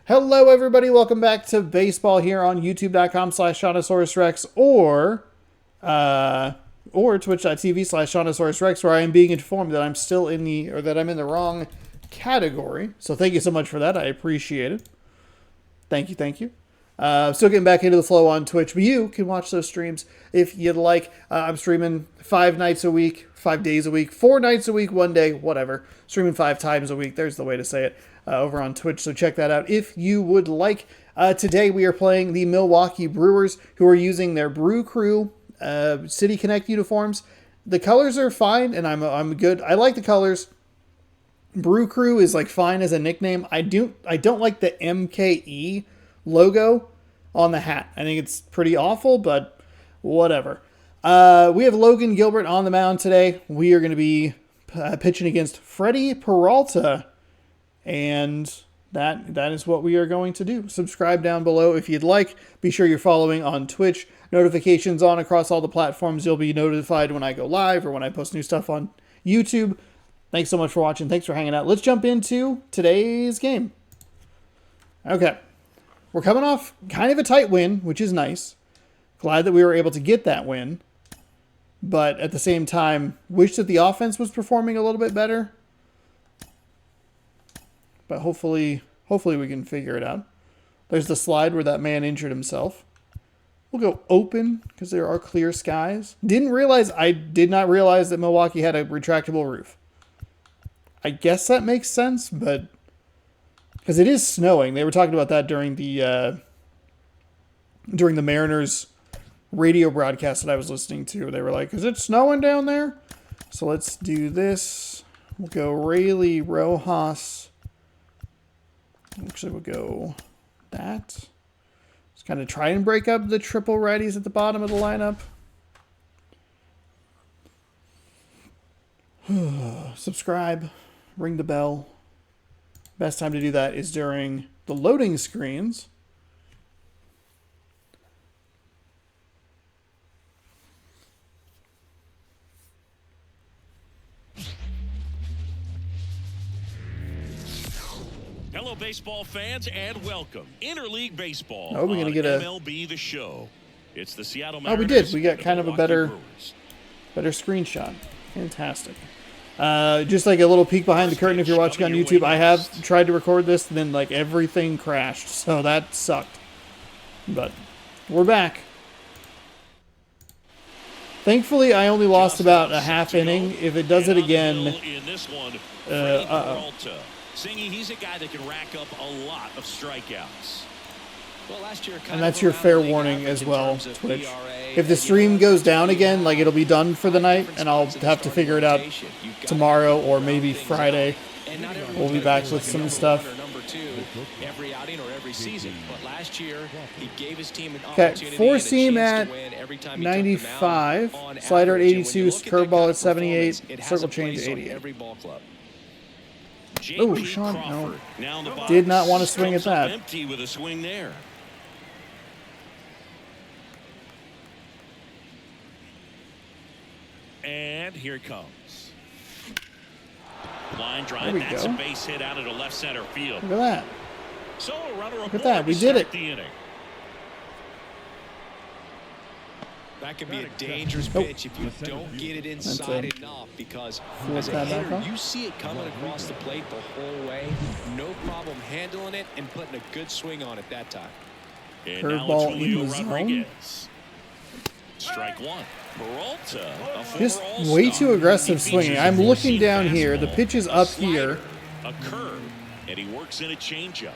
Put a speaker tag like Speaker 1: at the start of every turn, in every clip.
Speaker 1: Hello, everybody. Welcome back to baseball here on youtube.com/ShaunosaurusRex or twitch.tv/ShaunosaurusRex, where I am being informed that I'm still in the wrong category. So thank you so much for that. I appreciate it. Thank you. Still getting back into the flow on Twitch, but you can watch those streams if you'd like. I'm streaming 5 nights a week, 5 days a week, 4 nights a week, 1 day, whatever. Streaming 5 times a week. There's the way to say it over on Twitch. So check that out if you would like. Today we are playing the Milwaukee Brewers, who are using their Brew Crew City Connect uniforms. The colors are fine, and I'm good. I like the colors. Brew Crew is like fine as a nickname. I don't like the MKE logo on the hat. I think it's pretty awful, but whatever. We have Logan Gilbert on the mound today. We are going to be pitching against Freddie Peralta, and that is what we are going to do. Subscribe down below if you'd like. Be sure you're following on Twitch. Notifications on across all the platforms. You'll be notified when I go live or when I post new stuff on YouTube. Thanks so much for watching. Thanks for hanging out. Let's jump into today's game. Okay. We're coming off kind of a tight win, which is nice. Glad that we were able to get that win. But at the same time, wish that the offense was performing a little bit better. But hopefully we can figure it out. There's the slide where that man injured himself. We'll go open because there are clear skies. I did not realize that Milwaukee had a retractable roof. I guess that makes sense, but because it is snowing. They were talking about that during the Mariners radio broadcast that I was listening to. They were like, "Is it snowing down there?" So let's do this. We'll go Rayleigh Rojas. Actually, we'll go that. Just kind of try and break up the triple righties at the bottom of the lineup. Subscribe. Ring the bell. Best time to do that is during the loading screens.
Speaker 2: Hello, baseball fans, and welcome. Interleague Baseball.
Speaker 1: Oh, we're going to get a
Speaker 2: MLB The Show. It's the Seattle
Speaker 1: Mariners. Oh, we did. We got kind of a better screenshot. Fantastic. Just like a little peek behind the curtain if you're watching on YouTube. I have tried to record this, and then like everything crashed, so that sucked. But we're back. Thankfully, I only lost about a half inning. If it does it again,
Speaker 2: Singy, he's a guy that can rack up a lot of strikeouts.
Speaker 3: Well, last year,
Speaker 1: and that's your fair warning as well, Twitch. If the stream goes down again, like it'll be done for the night, and I'll have to figure it out tomorrow or maybe Friday. We'll be back with some stuff.
Speaker 3: Every outing or every season, but last year he gave his team an
Speaker 1: opportunity. Okay, 4-seam at 95, slider at 82, curveball at 78, circle change at 88. Oh, Sean, no. Did not want to swing at that.
Speaker 2: Empty with a swing there. And here it comes. Line drive. That's a base hit out into left center field.
Speaker 1: Look at that.
Speaker 2: So a runner
Speaker 1: Look at that. We did it.
Speaker 3: That could be a dangerous pitch if you don't get it inside enough, because as a hitter, you see it coming across the plate the whole way. No problem handling it and putting a good swing on it that time.
Speaker 1: Curveball in the zone.
Speaker 2: Strike one. Peralta.
Speaker 1: Just way too aggressive swinging. I'm looking down here. The pitch is up here.
Speaker 2: A curve, and he works in a changeup.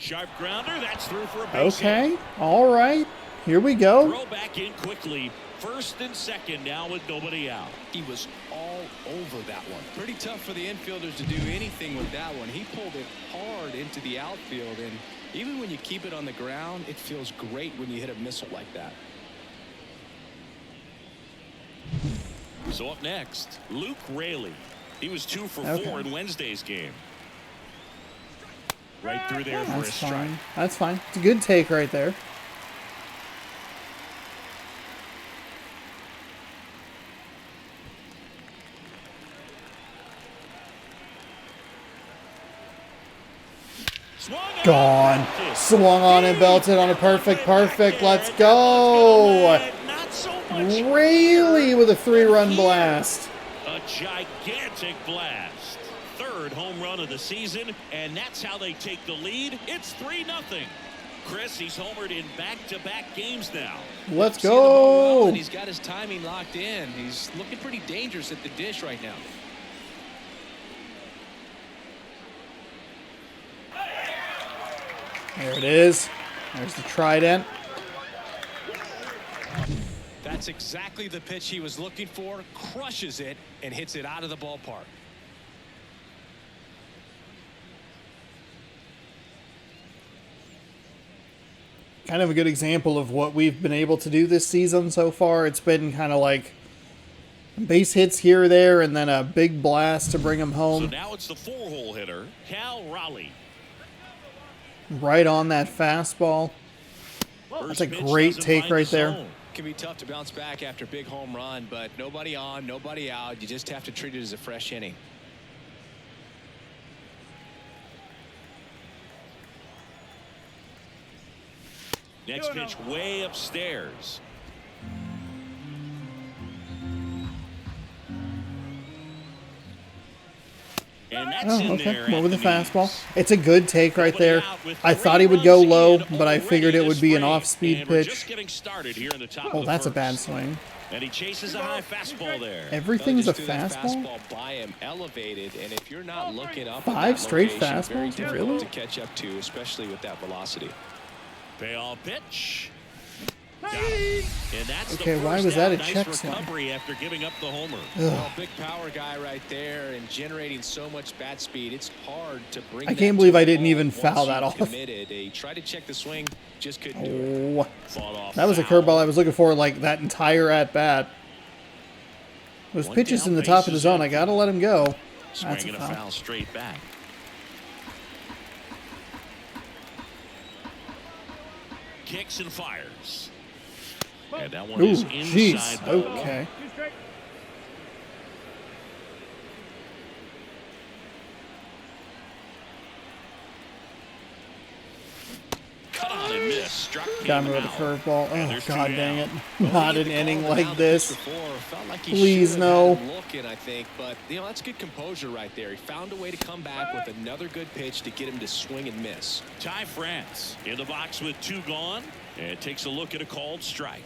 Speaker 2: Sharp grounder. That's through for a base hit.
Speaker 1: Okay. All right. Here we go.
Speaker 2: Throw back in quickly. First and second now with nobody out.
Speaker 3: He was all over that one. Pretty tough for the infielders to do anything with that one. He pulled it hard into the outfield, and even when you keep it on the ground, it feels great when you hit a missile like that.
Speaker 2: So up next, Luke Rayleigh. He was 2 for 4 in Wednesday's game. Right through there for a strike.
Speaker 1: That's fine. It's a good take right there. Gone. Swung on and belted on a perfect. Let's go. Raley with a 3-run blast.
Speaker 2: A gigantic blast. Third home run of the season, and that's how they take the lead. It's 3-0. Chris, he's homered in back-to-back games now.
Speaker 1: Let's go.
Speaker 3: And he's got his timing locked in. He's looking pretty dangerous at the dish right now.
Speaker 1: There it is. There's the trident.
Speaker 3: That's exactly the pitch he was looking for. Crushes it and hits it out of the ballpark.
Speaker 1: Kind of a good example of what we've been able to do this season so far. It's been kind of like base hits here or there and then a big blast to bring them home.
Speaker 2: So now it's the 4-hole hitter, Cal Raleigh.
Speaker 1: Right on that fastball. That's a great take right there.
Speaker 3: Can be tough to bounce back after a big home run, but nobody on, nobody out. You just have to treat it as a fresh inning.
Speaker 2: Next pitch way upstairs. And that's in there.
Speaker 1: What with the fastball? It's a good take right there. I thought he would go low, but I figured it would be an off-speed pitch. Oh, that's a bad swing.
Speaker 2: And he chases a high fastball there.
Speaker 1: Everything's a fastball?
Speaker 3: By him elevated, and if you're not looking up
Speaker 1: 5 straight fastballs? Really?
Speaker 3: To catch up to, especially with that velocity.
Speaker 2: Payoff pitch. And that's
Speaker 1: okay, why was that a check
Speaker 2: recovery after giving up the homer?
Speaker 3: Well, big power guy right there and generating so much bat speed. It's hard to bring.
Speaker 1: I can't believe I didn't even foul that off.
Speaker 3: He tried to check the swing, just couldn't do
Speaker 1: it. That was a curveball I was looking for like that entire at bat. Those pitches in the top of the zone, I gotta let him go. That's a foul.
Speaker 2: Straight back. Kicks and fires. And that one is inside the wall.
Speaker 1: Okay.
Speaker 2: Cut on and miss. Struck
Speaker 1: Got me with a curveball. Oh, God dang it. Not an inning like this. Please, no.
Speaker 3: Looking, I think, but, that's good composure right there. He found a way to come back with another good pitch to get him to swing and miss.
Speaker 2: Ty France in the box with 2 gone. And takes a look at a called strike.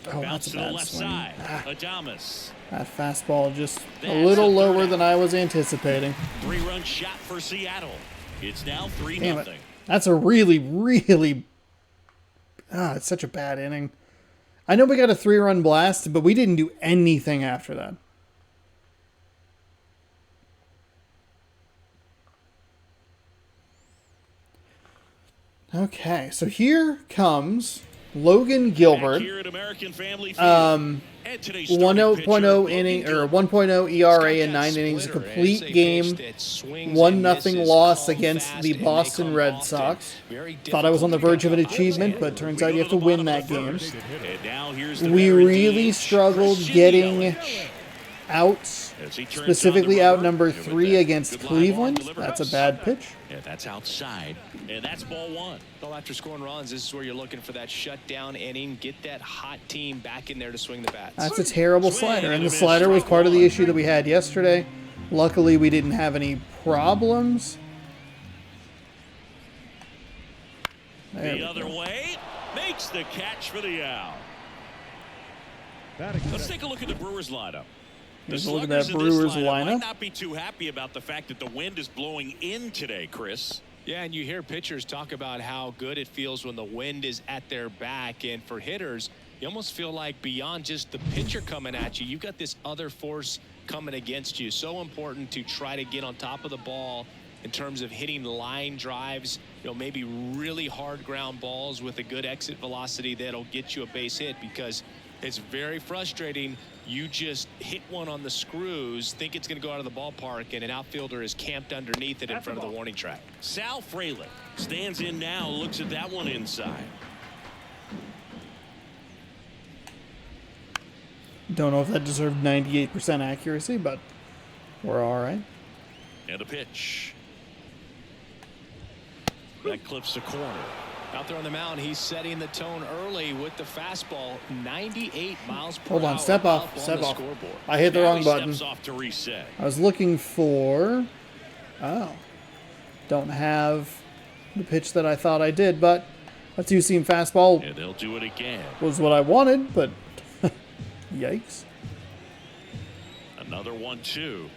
Speaker 1: Oh,
Speaker 2: Bounce
Speaker 1: that's a
Speaker 2: to the
Speaker 1: bad
Speaker 2: left
Speaker 1: swing.
Speaker 2: side. Adames.
Speaker 1: That fastball just a little lower than I was anticipating.
Speaker 2: 3-run shot for Seattle. It's now 3-0.
Speaker 1: Damn it. That's a really, really... it's such a bad inning. I know we got a 3-run blast, but we didn't do anything after that. Okay, so here comes Logan Gilbert. 1.0 inning or 1.0 ERA in 9 innings, a complete game, 1-0 loss against the Boston Red Sox. Thought I was on the verge of an achievement, but turns out you have to win that game. We really struggled getting outs, specifically out number 3 against Cleveland. That's a bad pitch.
Speaker 2: Yeah, that's outside, and that's ball 1.
Speaker 3: Well, after scoring runs, this is where you're looking for that shutdown inning. Get that hot team back in there to swing the bats.
Speaker 1: That's a terrible slider, and the slider was part of the issue that we had yesterday. Luckily, we didn't have any problems.
Speaker 2: The other way, makes the catch for the out. Let's take a look at the Brewers lineup.
Speaker 1: Here's a look at that Brewers lineup.
Speaker 2: Might not be too happy about the fact that the wind is blowing in today, Chris.
Speaker 3: Yeah, and you hear pitchers talk about how good it feels when the wind is at their back. And for hitters, you almost feel like beyond just the pitcher coming at you, you've got this other force coming against you. So important to try to get on top of the ball in terms of hitting line drives, maybe really hard ground balls with a good exit velocity that'll get you a base hit, because it's very frustrating. You just hit one on the screws, think it's going to go out of the ballpark, and an outfielder is camped underneath it in front of the warning track.
Speaker 2: Sal Frelick stands in now, looks at that one inside.
Speaker 1: Don't know if that deserved 98% accuracy, but we're all right.
Speaker 2: And a pitch. That clips the corner.
Speaker 3: Out there on the mound, he's setting the tone early with the fastball. 98 miles per
Speaker 1: Hold on,
Speaker 3: hour.
Speaker 1: step off, step off. I hit the
Speaker 2: Now
Speaker 1: wrong
Speaker 2: he
Speaker 1: button.
Speaker 2: steps off to reset.
Speaker 1: I was looking for... Oh. Don't have the pitch that I thought I did, but that two-seam fastball
Speaker 2: And they'll do it again.
Speaker 1: was what I wanted, but yikes.
Speaker 2: Another 1-2.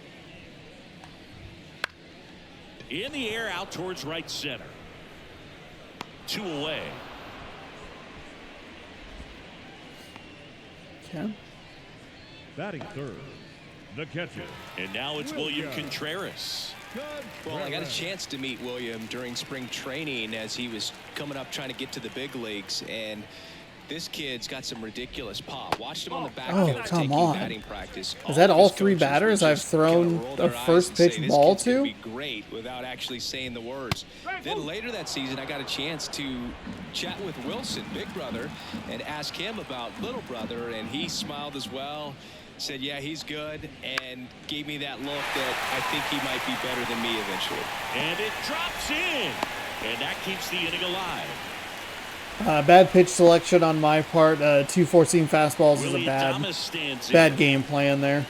Speaker 2: In the air, out towards right center. 2 away.
Speaker 1: Okay.
Speaker 4: Batting third, the catcher.
Speaker 2: And now it's William Contreras.
Speaker 3: Well, I got a chance to meet William during spring training as he was coming up trying to get to the big leagues, and this kid's got some ridiculous pop. Watched him on the backfield
Speaker 1: come
Speaker 3: taking
Speaker 1: on.
Speaker 3: batting practice.
Speaker 1: Is that all
Speaker 3: his
Speaker 1: three
Speaker 3: coaches
Speaker 1: batters
Speaker 3: would
Speaker 1: I've
Speaker 3: just
Speaker 1: thrown
Speaker 3: kinda roll
Speaker 1: a
Speaker 3: their eyes
Speaker 1: first
Speaker 3: and say,
Speaker 1: pitch
Speaker 3: "This
Speaker 1: ball
Speaker 3: kid's gonna
Speaker 1: to?"
Speaker 3: be great without actually saying the words. Then later that season, I got a chance to chat with Wilson, big brother, and ask him about little brother, and he smiled as well. Said, yeah, he's good, and gave me that look that I think he might be better than me eventually.
Speaker 2: And it drops in. And that keeps the inning alive.
Speaker 1: Bad pitch selection on my part. 2 4-seam fastballs is a
Speaker 2: Willie
Speaker 1: bad
Speaker 2: Thomas stands
Speaker 1: bad
Speaker 2: in.
Speaker 1: game plan there.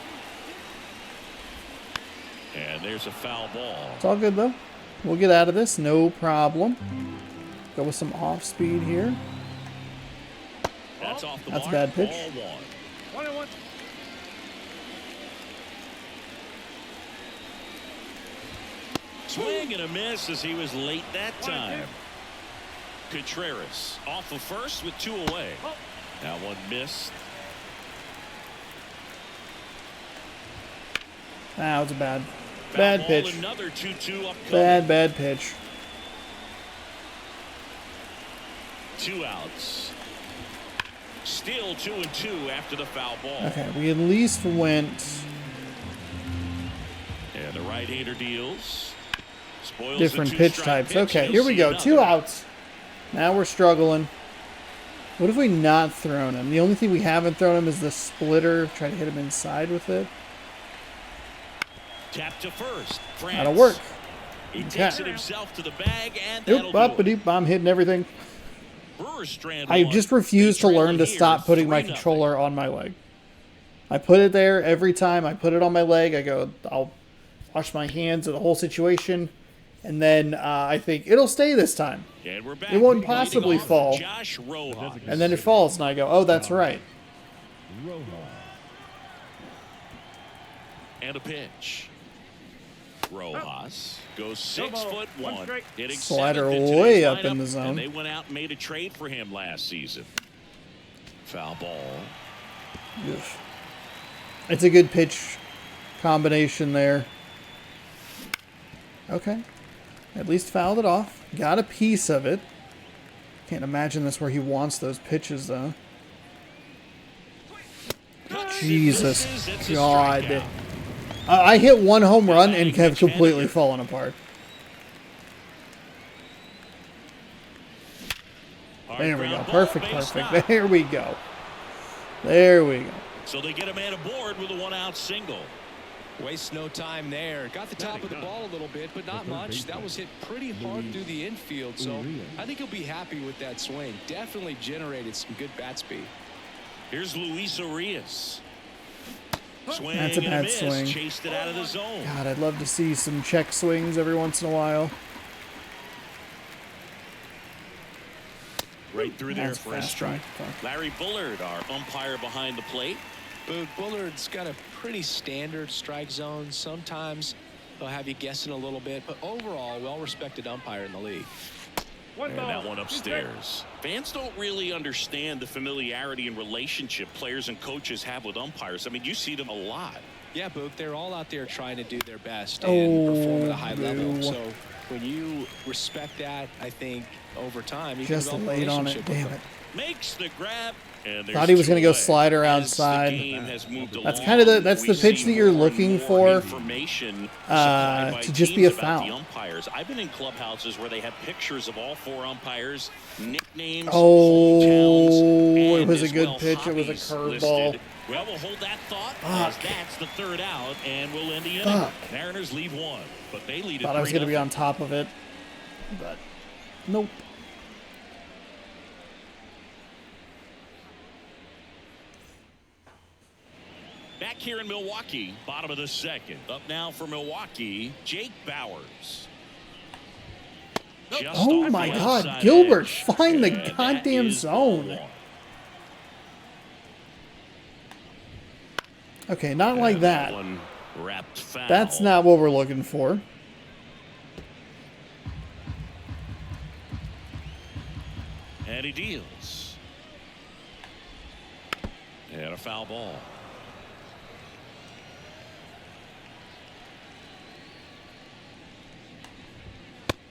Speaker 2: And there's a foul ball.
Speaker 1: It's all good, though. We'll get out of this. No problem. Go with some off-speed here.
Speaker 2: That's off the
Speaker 1: That's a
Speaker 2: mark.
Speaker 1: bad pitch.
Speaker 2: Ball 1. Swing and a miss as he was late that time. Contreras off of first with 2 away. That one missed.
Speaker 1: Ah, it was a bad
Speaker 2: Foul ball,
Speaker 1: pitch.
Speaker 2: Another 2-2 upcoming.
Speaker 1: Bad pitch.
Speaker 2: 2 outs. Still 2-2 after the foul ball.
Speaker 1: Okay, we at least went
Speaker 2: And the right-hander deals. Spoils
Speaker 1: different
Speaker 2: the
Speaker 1: pitch
Speaker 2: two-strike
Speaker 1: types. Okay,
Speaker 2: You'll
Speaker 1: here we
Speaker 2: see
Speaker 1: go.
Speaker 2: another.
Speaker 1: 2 outs. Now we're struggling. What have we not thrown him? The only thing we haven't thrown him is the splitter. Try to hit him inside with it.
Speaker 2: Tap to first. France.
Speaker 1: That'll work.
Speaker 2: He
Speaker 1: Okay.
Speaker 2: takes it himself to the bag, and that'll
Speaker 1: Oop,
Speaker 2: do
Speaker 1: up,
Speaker 2: it.
Speaker 1: I'm hitting everything.
Speaker 2: Brewers strand
Speaker 1: I
Speaker 2: one.
Speaker 1: just refuse to
Speaker 2: They
Speaker 1: learn
Speaker 2: trail
Speaker 1: to
Speaker 2: it
Speaker 1: stop
Speaker 2: here,
Speaker 1: putting my
Speaker 2: 3-0.
Speaker 1: controller on my leg. I put it there every time. I put it on my leg. I go, I'll wash my hands of the whole situation. And then I think it'll stay this time.
Speaker 2: And we're back.
Speaker 1: It won't
Speaker 2: Leading
Speaker 1: possibly
Speaker 2: off,
Speaker 1: fall.
Speaker 2: Josh Rojas.
Speaker 1: And then it falls, and I go, oh, that's right.
Speaker 2: And a pitch. Rojas goes 6'1", hitting
Speaker 1: Slider
Speaker 2: 7th in
Speaker 1: way
Speaker 2: today's
Speaker 1: up in
Speaker 2: lineup,
Speaker 1: the zone.
Speaker 2: And they went out and made a trade for him last season. Foul ball.
Speaker 1: Oof. It's a good pitch combination there. Okay. At least fouled it off. Got a piece of it. Can't imagine that's where he wants those pitches, though. Jesus
Speaker 2: It's a
Speaker 1: God.
Speaker 2: strikeout.
Speaker 1: I hit 1 home run and have completely fallen apart.
Speaker 2: Hard
Speaker 1: There we go.
Speaker 2: ground ball,
Speaker 1: Perfect,
Speaker 2: base
Speaker 1: perfect.
Speaker 2: knock.
Speaker 1: There we go. There we go.
Speaker 2: So they get a man aboard with a 1-out single.
Speaker 3: Wastes no time there. Got the top of the ball a little bit, but not much. That was hit pretty hard through the infield, so I think he'll be happy with that swing. Definitely generated some good bat speed.
Speaker 2: Here's Luis Arias. Swing
Speaker 1: That's a
Speaker 2: and
Speaker 1: bad
Speaker 2: miss.
Speaker 1: swing.
Speaker 2: Chased it out of the zone.
Speaker 1: God, I'd love to see some check swings every once in a while.
Speaker 2: Right through there
Speaker 1: That's
Speaker 2: for a
Speaker 1: fast
Speaker 2: strike.
Speaker 1: strike.
Speaker 2: Larry Bullard, our umpire behind the plate.
Speaker 3: Bullard's got a pretty standard strike zone. Sometimes they'll have you guessing a little bit, but overall, well-respected umpire in the league.
Speaker 2: And that one upstairs. Fans don't really understand the familiarity and relationship players and coaches have with umpires. I mean, you see them a lot.
Speaker 3: Yeah, Boog, they're all out there trying to do their best and perform at a high level.
Speaker 1: no.
Speaker 3: So when you respect that, I think over time you
Speaker 1: Just
Speaker 3: can develop a
Speaker 1: late on it.
Speaker 3: relationship with
Speaker 1: Damn
Speaker 3: them.
Speaker 1: it.
Speaker 2: Makes the grab. And
Speaker 1: Thought he was
Speaker 2: going
Speaker 1: gonna
Speaker 2: to
Speaker 1: go slider outside.
Speaker 2: That's
Speaker 1: kind of that's the pitch that you're looking for, to just be a foul.
Speaker 2: The umpires. I've been in clubhouses where they have pictures of all 4 umpires, nicknames,
Speaker 1: Oh,
Speaker 2: hometowns,
Speaker 1: it
Speaker 2: and
Speaker 1: was a
Speaker 2: as
Speaker 1: good
Speaker 2: well
Speaker 1: pitch. It was a
Speaker 2: hobbies
Speaker 1: curveball.
Speaker 2: listed. Well, we'll hold that thought as
Speaker 1: Fuck.
Speaker 2: that's the 3rd out, and we'll end the inning.
Speaker 1: Fuck.
Speaker 2: Mariners lead 1, but they lead it
Speaker 1: Thought I was going to be
Speaker 2: 3-0.
Speaker 1: on top of it, but Nope.
Speaker 2: Back here in Milwaukee, bottom of the second. Up now for Milwaukee, Jake Bowers. Just
Speaker 1: Oh
Speaker 2: off
Speaker 1: my
Speaker 2: the
Speaker 1: God,
Speaker 2: outside
Speaker 1: Gilbert,
Speaker 2: edge.
Speaker 1: find the
Speaker 2: And that
Speaker 1: goddamn
Speaker 2: is
Speaker 1: zone.
Speaker 2: ball one.
Speaker 1: Okay, not like
Speaker 2: And
Speaker 1: that.
Speaker 2: one wrapped foul.
Speaker 1: That's not what we're looking for.
Speaker 2: And he deals. And a foul ball.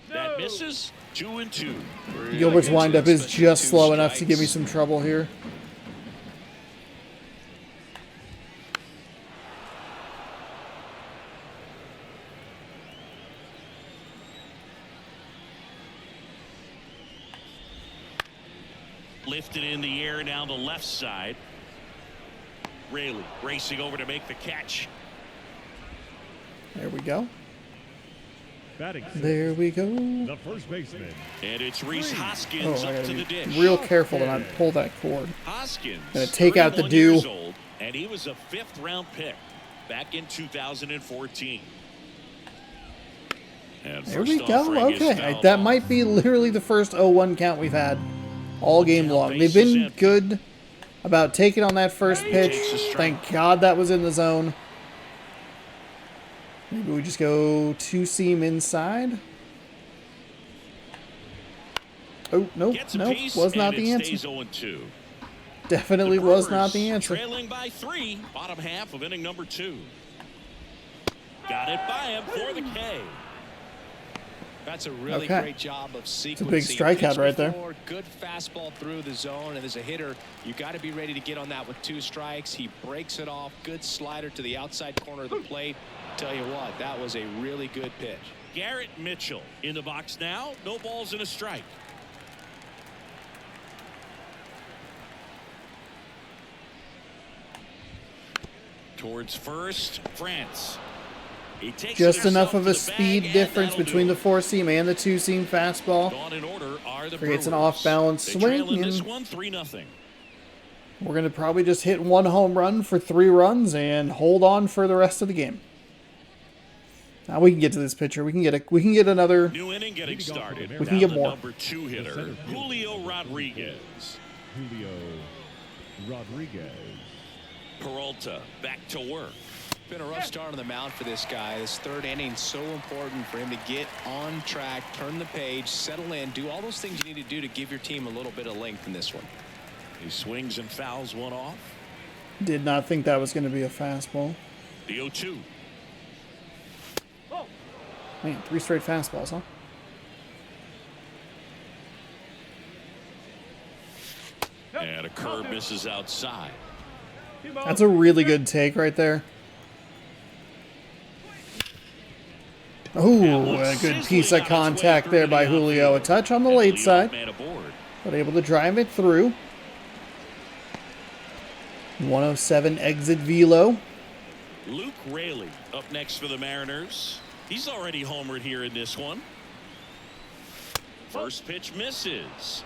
Speaker 2: That misses. 2-2.
Speaker 1: Gilbert's windup is just slow enough to give me some trouble here.
Speaker 2: Lifted in the air down the left side. Raley racing over to make the catch.
Speaker 1: There we go.
Speaker 4: Batting sixth,
Speaker 1: There we go.
Speaker 4: the first baseman.
Speaker 2: And it's Reese
Speaker 1: Oh,
Speaker 2: Hoskins
Speaker 1: I
Speaker 2: up
Speaker 1: gotta
Speaker 2: to the
Speaker 1: be
Speaker 2: dish.
Speaker 1: real careful to not pull that cord.
Speaker 2: Hoskins,
Speaker 1: Gonna take out the
Speaker 2: 31
Speaker 1: dew.
Speaker 2: years old, and he was a 5th-round pick back in 2014. And
Speaker 1: There we
Speaker 2: first
Speaker 1: go.
Speaker 2: offering is
Speaker 1: Okay,
Speaker 2: fouled
Speaker 1: that
Speaker 2: off.
Speaker 1: might be literally the first 0-1 count we've had all game
Speaker 2: Now
Speaker 1: long. They've
Speaker 2: base is
Speaker 1: been
Speaker 2: empty.
Speaker 1: good about taking on that first pitch.
Speaker 2: Takes a strike.
Speaker 1: Thank God that was in the zone. Maybe we just go two-seam inside. Oh, nope,
Speaker 2: Gets a
Speaker 1: nope,
Speaker 2: piece,
Speaker 1: was not
Speaker 2: and
Speaker 1: the
Speaker 2: it
Speaker 1: answer.
Speaker 2: stays 0-2.
Speaker 1: Definitely
Speaker 2: The
Speaker 1: was not
Speaker 2: Brewers
Speaker 1: the answer.
Speaker 2: Trailing by 3, bottom half of inning number 2. Got it by him for the K.
Speaker 3: That's a really
Speaker 1: Okay.
Speaker 3: great job of sequencing.
Speaker 1: It's a big strikeout
Speaker 3: Pitch
Speaker 1: right there.
Speaker 3: before, good fastball through the zone, and as a hitter, you got to be ready to get on that with 2 strikes. He breaks it off. Good slider to the outside corner of the plate. Tell you what, that was a really good pitch.
Speaker 2: Garrett Mitchell in the box now. No balls and a strike. Towards first, France. He takes
Speaker 1: Just
Speaker 2: it
Speaker 1: enough
Speaker 2: himself
Speaker 1: of a
Speaker 2: to the bag,
Speaker 1: speed
Speaker 2: and
Speaker 1: difference
Speaker 2: that'll
Speaker 1: between
Speaker 2: do
Speaker 1: the
Speaker 2: it.
Speaker 1: 4-seam and the 2-seam fastball.
Speaker 2: Gone in order are the
Speaker 1: Creates an
Speaker 2: Brewers.
Speaker 1: off-balance
Speaker 2: They
Speaker 1: swing,
Speaker 2: trail in this
Speaker 1: and-
Speaker 2: one 3-0.
Speaker 1: We're going to probably just hit 1 home run for 3 runs and hold on for the rest of the game. Now we can get to this pitcher. We can get another.
Speaker 2: New inning getting started.
Speaker 1: We can
Speaker 2: Now
Speaker 1: get
Speaker 2: the
Speaker 1: more.
Speaker 2: number 2 hitter, Julio Rodriguez.
Speaker 4: Julio Rodriguez.
Speaker 2: Peralta back to work.
Speaker 3: Been a rough start on the mound for this guy. This 3rd inning so important for him to get on track, turn the page, settle in, do all those things you need to do to give your team a little bit of length in this one.
Speaker 2: He swings and fouls one off.
Speaker 1: Did not think that was going to be a fastball.
Speaker 2: The 0-2.
Speaker 1: Man, 3 straight fastballs, huh?
Speaker 2: And a curve misses outside.
Speaker 1: That's a really good take right there. Oh, a good piece of contact there by Julio. A touch on the late side,
Speaker 2: Man aboard.
Speaker 1: but able to drive it through. 107 exit velo.
Speaker 2: Luke Raley up next for the Mariners. He's already homered here in this one. First pitch misses.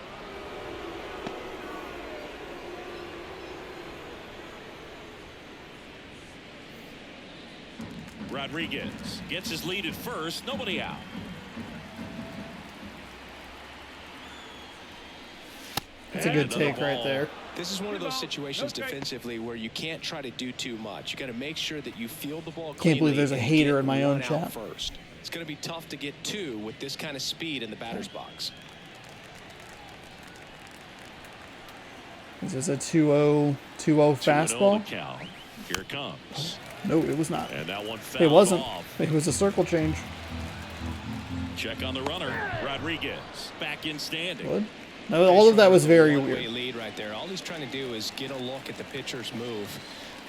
Speaker 2: Rodriguez gets his lead at first. Nobody out.
Speaker 1: That's a
Speaker 2: And
Speaker 1: good
Speaker 2: another
Speaker 1: take right
Speaker 2: ball.
Speaker 1: there.
Speaker 3: This is one of those situations defensively where you can't try to do too much. You got to make sure that you field the ball cleanly.
Speaker 1: Can't believe there's a
Speaker 3: and
Speaker 1: hater
Speaker 3: get
Speaker 1: in my own
Speaker 3: one out
Speaker 1: chat.
Speaker 3: First. It's going to be tough to get 2 with this kind of speed in the batter's box.
Speaker 1: Is this a 2-0 fastball?
Speaker 2: Count. Here it comes.
Speaker 1: No, it was not.
Speaker 2: And that one fouled
Speaker 1: It wasn't.
Speaker 2: off.
Speaker 1: It was a circle change.
Speaker 2: Check on the runner. Rodriguez back in standing.
Speaker 1: Good. No, all of that was very
Speaker 3: One-way
Speaker 1: weird.
Speaker 3: lead right there. All he's trying to do is get a look at the pitcher's move.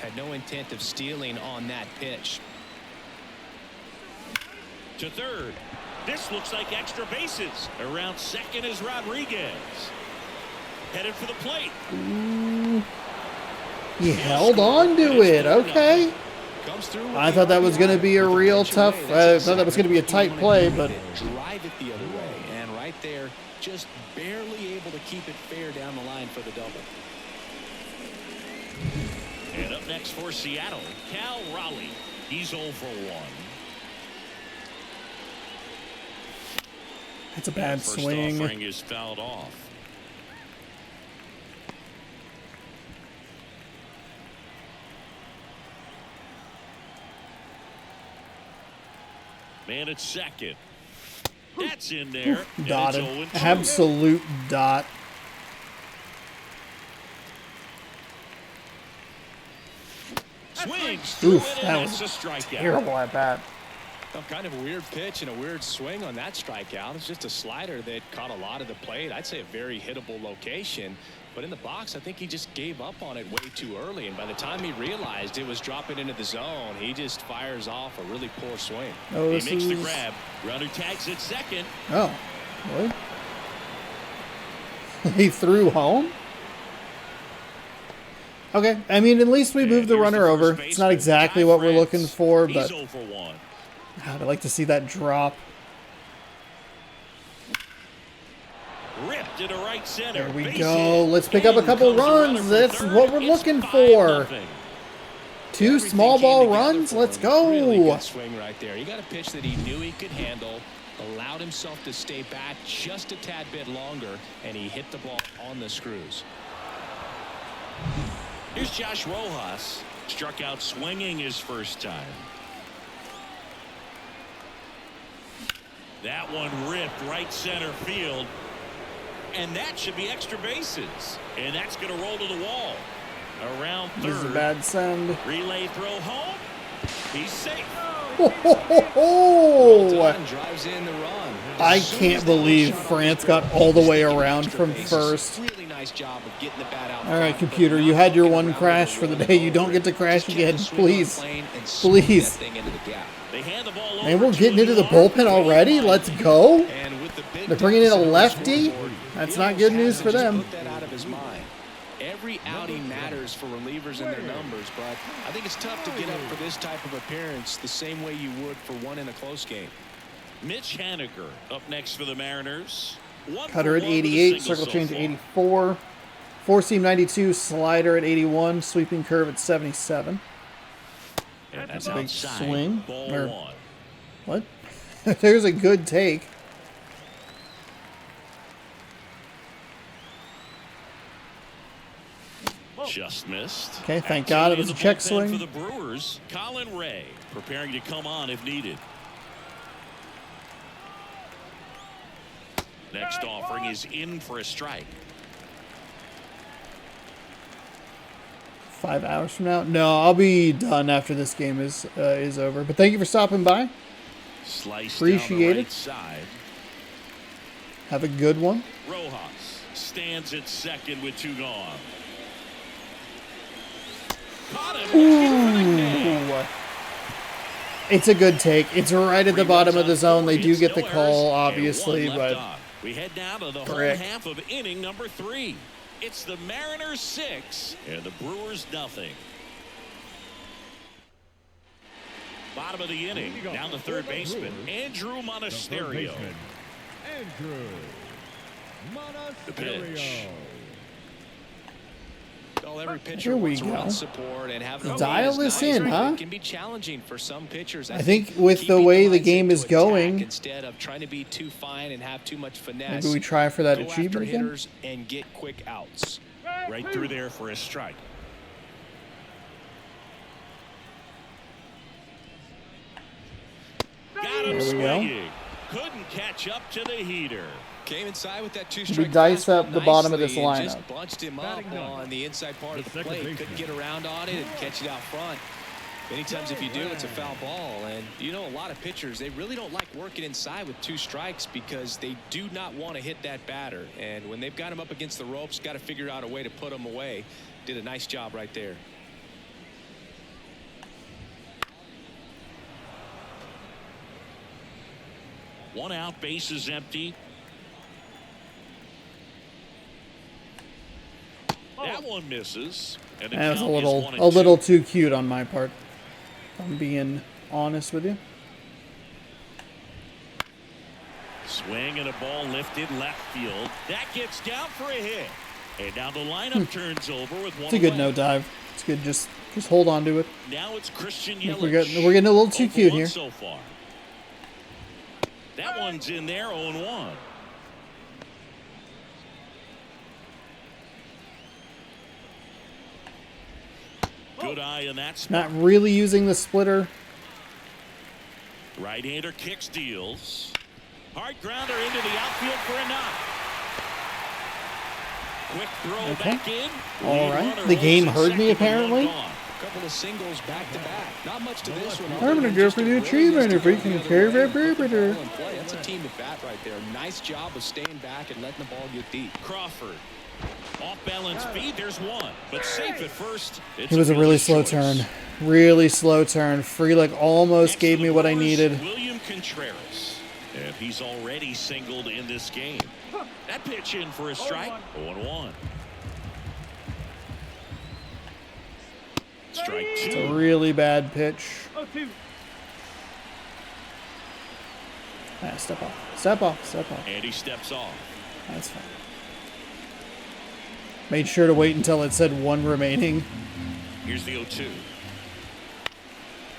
Speaker 3: Had no intent of stealing on that pitch.
Speaker 2: To third. This looks like extra bases. Around second is Rodriguez. Headed for the plate.
Speaker 1: He held on to it. Okay.
Speaker 3: Comes through.
Speaker 1: I thought that was going to be a real tough. I thought that was going to be a tight play, but
Speaker 3: Drive it the other way, and right right there, just barely able to keep it fair down the line for the double.
Speaker 2: And up next for Seattle, Cal Raleigh. He's 0 for 1.
Speaker 1: It's a bad
Speaker 2: First
Speaker 1: swing.
Speaker 2: offering is fouled off. Man at second. That's in there.
Speaker 1: Dotted.
Speaker 2: And it's 0-2.
Speaker 1: Absolute dot.
Speaker 2: Swings through
Speaker 1: Oof,
Speaker 2: it,
Speaker 1: that
Speaker 2: and
Speaker 1: was
Speaker 2: that's a strikeout.
Speaker 1: Terrible at bat.
Speaker 3: Well, kind of a weird pitch and a weird swing on that strikeout. It's just a slider that caught a lot of the plate. I'd say a very hittable location. But in the box, I think he just gave up on it way too early. And by the time he realized it was dropping into the zone, he just fires off a really poor swing.
Speaker 1: Oh,
Speaker 2: He
Speaker 1: this
Speaker 2: makes the
Speaker 1: is...
Speaker 2: grab. Runner tags at second.
Speaker 1: Oh, what? He threw home? Okay, I mean, at least we moved the
Speaker 2: And here's
Speaker 1: runner
Speaker 2: first
Speaker 1: over. It's not
Speaker 2: baseman,
Speaker 1: exactly
Speaker 2: Ty
Speaker 1: what we're
Speaker 2: France.
Speaker 1: looking for,
Speaker 2: He's
Speaker 1: but
Speaker 2: 0 for 1.
Speaker 1: God, I'd like to see that drop.
Speaker 2: Ripped into right center.
Speaker 1: There we
Speaker 2: Base
Speaker 1: go.
Speaker 2: hit.
Speaker 1: Let's pick up a
Speaker 2: In
Speaker 1: couple
Speaker 2: comes the runner
Speaker 1: runs.
Speaker 2: from
Speaker 1: That's
Speaker 2: third.
Speaker 1: what we're
Speaker 2: It's
Speaker 1: looking
Speaker 2: 5-0.
Speaker 1: for. Two
Speaker 3: Everything
Speaker 1: small
Speaker 3: came
Speaker 1: ball
Speaker 3: together
Speaker 1: runs.
Speaker 3: for
Speaker 1: Let's
Speaker 3: him.
Speaker 1: go.
Speaker 3: Really good swing right there. He got a pitch that he knew he could handle, allowed himself to stay back just a tad bit longer, and he hit the ball on the screws.
Speaker 2: Here's Josh Rojas. Struck out swinging his first time. That one ripped right center field. And that should be extra bases. And that's going to roll to the wall. Around
Speaker 1: This is a
Speaker 2: third.
Speaker 1: bad send.
Speaker 2: Relay throw home. He's safe.
Speaker 1: Oh,
Speaker 3: Done, drives in the run.
Speaker 1: I
Speaker 3: As soon
Speaker 1: can't
Speaker 3: as that
Speaker 1: believe
Speaker 3: shot off
Speaker 1: France
Speaker 3: his
Speaker 1: got
Speaker 3: glove,
Speaker 1: all the
Speaker 3: he's
Speaker 1: way
Speaker 3: taking
Speaker 1: around
Speaker 3: extra
Speaker 1: from
Speaker 3: bases.
Speaker 1: first.
Speaker 3: Really nice job of getting the bat out.
Speaker 1: All right,
Speaker 3: front,
Speaker 1: computer,
Speaker 3: but
Speaker 1: you
Speaker 3: not
Speaker 1: had your
Speaker 3: walking
Speaker 1: one
Speaker 3: around
Speaker 1: crash
Speaker 3: with
Speaker 1: for the
Speaker 3: a
Speaker 1: day. You
Speaker 3: roll
Speaker 1: don't
Speaker 3: over
Speaker 1: get to
Speaker 3: it.
Speaker 1: crash
Speaker 3: Just
Speaker 1: again,
Speaker 3: kept the swing on the
Speaker 1: please.
Speaker 3: plane and scooped
Speaker 1: Please.
Speaker 3: that thing into the gap.
Speaker 2: They hand the ball over
Speaker 1: And we're
Speaker 2: to
Speaker 1: getting
Speaker 2: a
Speaker 1: into the
Speaker 2: new
Speaker 1: bullpen
Speaker 2: arm.
Speaker 1: already. Let's go.
Speaker 3: And with the big
Speaker 1: They're bringing in a
Speaker 3: deficit on the
Speaker 1: lefty.
Speaker 3: scoreboard,
Speaker 1: That's
Speaker 3: he
Speaker 1: not
Speaker 3: almost
Speaker 1: good
Speaker 3: has
Speaker 1: news
Speaker 3: to
Speaker 1: for
Speaker 3: just
Speaker 1: them.
Speaker 3: Put that out of his mind. Every outing matters for relievers and their numbers, but I think it's tough to get up for this type of appearance the same way you would for one in a close game.
Speaker 2: Mitch Haniger up next for the Mariners.
Speaker 1: Cutter at 88, circle change at 84, four seam 92, slider at 81, sweeping curve at 77.
Speaker 2: And that's
Speaker 1: Big
Speaker 2: outside.
Speaker 1: swing.
Speaker 2: Ball
Speaker 1: Or-
Speaker 2: 1.
Speaker 1: What? There's a good take.
Speaker 2: Just missed.
Speaker 1: Okay, thank God it was a check
Speaker 2: Activity in
Speaker 1: swing.
Speaker 2: the bullpen for the Brewers. Colin Ray preparing to come on if needed. Next offering is in for a strike.
Speaker 1: 5 hours from now? No, I'll be done after this game is over. But thank you for stopping by.
Speaker 2: Sliced
Speaker 1: Appreciate
Speaker 2: down the
Speaker 1: it.
Speaker 2: right side.
Speaker 1: Have a good one.
Speaker 2: Rojas stands at second with 2 gone. Caught him.
Speaker 1: Ooh. It's a good take. It's right at the bottom of the zone. They do get the call, obviously, but
Speaker 2: we head down to the
Speaker 1: frick.
Speaker 2: home half of inning number 3. It's the Mariners 6 and the Brewers nothing. Bottom of the inning, down the third baseman, Andrew Monasterio.
Speaker 4: Andrew
Speaker 2: The pitch.
Speaker 3: Well, every pitcher
Speaker 1: Here we
Speaker 3: wants
Speaker 1: go.
Speaker 3: run support and having a
Speaker 1: Dial
Speaker 3: lead is
Speaker 1: this
Speaker 3: nice,
Speaker 1: in,
Speaker 3: but
Speaker 1: huh?
Speaker 3: It can be challenging for some pitchers.
Speaker 1: I think with the
Speaker 3: keeping
Speaker 1: way the
Speaker 3: mindset
Speaker 1: game
Speaker 3: to
Speaker 1: is
Speaker 3: attack
Speaker 1: going,
Speaker 3: instead of trying to be too fine and have too much finesse.
Speaker 1: maybe we try for that
Speaker 3: go after
Speaker 1: achievement again.
Speaker 3: hitters and get quick outs.
Speaker 2: Right through there for a strike. Got him
Speaker 1: There we go.
Speaker 2: swinging. Couldn't catch up to the heater.
Speaker 3: Came inside with that
Speaker 1: We
Speaker 3: two-strike
Speaker 1: dice
Speaker 3: fastball
Speaker 1: up the bottom of this
Speaker 3: nicely and
Speaker 1: lineup.
Speaker 3: just bunched him up
Speaker 4: Batting ninth.
Speaker 3: on the inside part of the
Speaker 4: second
Speaker 3: plate.
Speaker 4: baseman.
Speaker 3: Couldn't get around on it and catch it out front. Many times if you do, it's a foul ball. And you know, a lot of pitchers, they really don't like working inside with 2 strikes because they do not want to hit that batter. And when they've got him up against the ropes, got to figure out a way to put him away. Did a nice job right there.
Speaker 2: One out, base is empty. That one misses. And the
Speaker 1: That was
Speaker 2: count is 1 and
Speaker 1: a little
Speaker 2: 2.
Speaker 1: too cute on my part. If I'm being honest with you.
Speaker 2: Swing and a ball lifted left field. That gets down for a hit. And now the lineup turns over with one.
Speaker 1: It's a good
Speaker 2: away.
Speaker 1: no dive. It's good. Just hold on to it.
Speaker 2: Now it's Christian
Speaker 1: We're
Speaker 2: Yelich.
Speaker 1: getting a little too cute here.
Speaker 2: So far. That one's in there, 0-1. Good eye in that spot.
Speaker 1: Not really using the splitter.
Speaker 2: Right-hander kicks, deals. Hard grounder into the outfield for a knock. Quick throw back in.
Speaker 1: All right. The game heard me apparently.
Speaker 3: Couple of singles back to back. Not much to this one.
Speaker 1: I'm gonna go for the achievement if we can carry that perimeter.
Speaker 3: That's a team at bat right there. Nice job of staying back and letting the ball get deep.
Speaker 2: Crawford. Off balance speed, there's one. But safe at first.
Speaker 1: It was a really slow turn. Really slow turn. Frelick almost gave me what I needed.
Speaker 2: William Contreras. And he's already singled in this game. That pitch in for a strike. 0-1. Strike two.
Speaker 1: It's a really bad pitch. Ah, step off. Step off. Step off.
Speaker 2: And he steps off.
Speaker 1: That's fine. Made sure to wait until it said one remaining.
Speaker 2: Here's the 0-2.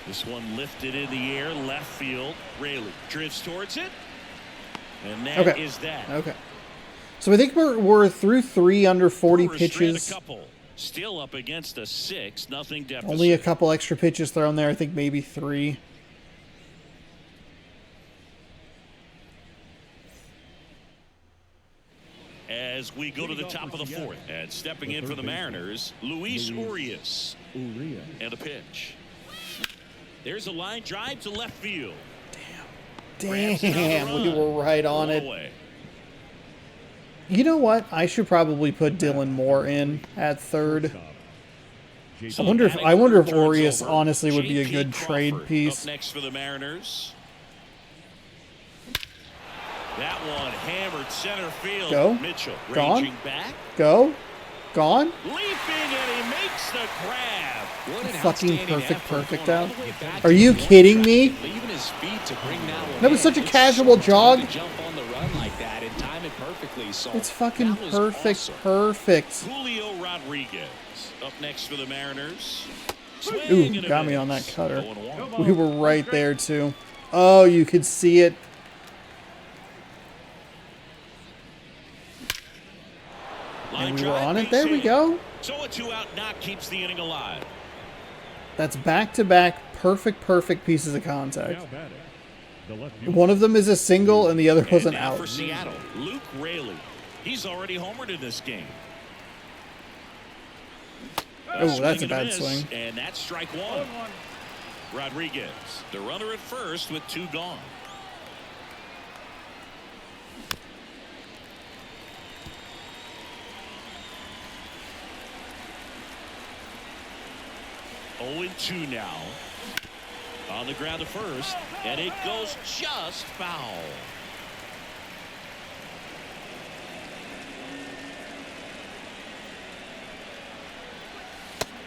Speaker 2: This one lifted in the air, left field. Raley drifts towards it. And that is that.
Speaker 1: Okay. So I think we're through 3 under 40
Speaker 2: Brewers
Speaker 1: pitches.
Speaker 2: A couple. Still up against a 6-0 deficit.
Speaker 1: Only a couple extra pitches thrown there. I think maybe 3.
Speaker 2: As we go to the top of the 4th. And stepping in for the Mariners, Luis Urias. And a pitch. There's a line drive to left field.
Speaker 1: Damn, we were right on it.
Speaker 2: Away.
Speaker 1: You know what? I should probably put Dylan Moore in at third. I wonder if Urias honestly would be a good trade piece.
Speaker 2: Up next for the Mariners. That one hammered center field.
Speaker 1: Go.
Speaker 2: Mitchell
Speaker 1: Gone.
Speaker 2: raging back.
Speaker 1: Go. Gone.
Speaker 2: Leaping and he makes the grab.
Speaker 3: What an
Speaker 1: Fucking
Speaker 3: outstanding
Speaker 1: perfect
Speaker 3: effort
Speaker 1: out.
Speaker 3: going all the way back
Speaker 1: Are
Speaker 3: to
Speaker 1: you
Speaker 3: the
Speaker 1: kidding
Speaker 3: track.
Speaker 1: me?
Speaker 3: Leaving his feet to bring that one
Speaker 1: That was
Speaker 3: in.
Speaker 1: such a
Speaker 3: It's
Speaker 1: casual
Speaker 3: so
Speaker 1: jog.
Speaker 3: tough to jump on the run like that and time it perfectly. So
Speaker 1: It's fucking
Speaker 3: that was
Speaker 1: perfect.
Speaker 3: awesome.
Speaker 1: Perfect.
Speaker 2: Julio Rodriguez up next for the Mariners. Swing
Speaker 1: Ooh,
Speaker 2: and a
Speaker 1: got me
Speaker 2: miss.
Speaker 1: on that cutter.
Speaker 2: 0-1.
Speaker 1: We were right there too. Oh, you could see it. And we were on it. There we go.
Speaker 2: So a 2-out knock keeps the inning alive.
Speaker 1: That's back-to-back perfect pieces of contact.
Speaker 4: Now batting, the left field.
Speaker 1: One of them is a single and the other was
Speaker 2: And
Speaker 1: an
Speaker 2: now
Speaker 1: out.
Speaker 2: for Seattle, Luke Raley. He's already homered in this game.
Speaker 1: Oh, that's
Speaker 2: Swing
Speaker 1: a
Speaker 2: and
Speaker 1: bad
Speaker 2: miss,
Speaker 1: swing.
Speaker 2: And that's strike one. Rodriguez, the runner at first with 2 gone. Oh, 2 now. On the ground to first, and it goes just foul.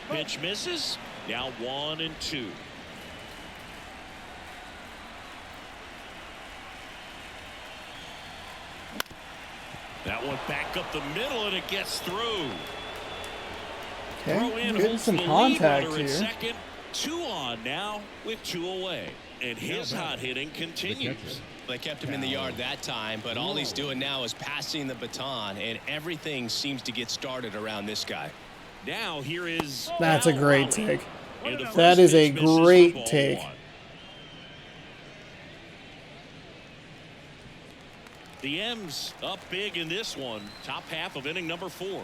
Speaker 2: Pitch misses. Now 1-2. That one back up the middle, and it gets through.
Speaker 1: Okay,
Speaker 2: Throw in,
Speaker 1: getting
Speaker 2: holds
Speaker 1: some
Speaker 2: the lead
Speaker 1: contact
Speaker 2: runner at
Speaker 1: here.
Speaker 2: second. 2 on now with 2 away. And his hot hitting continues.
Speaker 3: They kept him in the yard that time, but all he's doing now is passing the baton, and everything seems to get started around this guy.
Speaker 2: Now here is
Speaker 1: That's a
Speaker 2: Al
Speaker 1: great
Speaker 2: Raleigh.
Speaker 1: take.
Speaker 2: And the
Speaker 1: That
Speaker 2: first
Speaker 1: is a
Speaker 2: pitch misses for
Speaker 1: great
Speaker 2: ball
Speaker 1: take.
Speaker 2: 1. The M's up big in this one. Top half of inning number 4.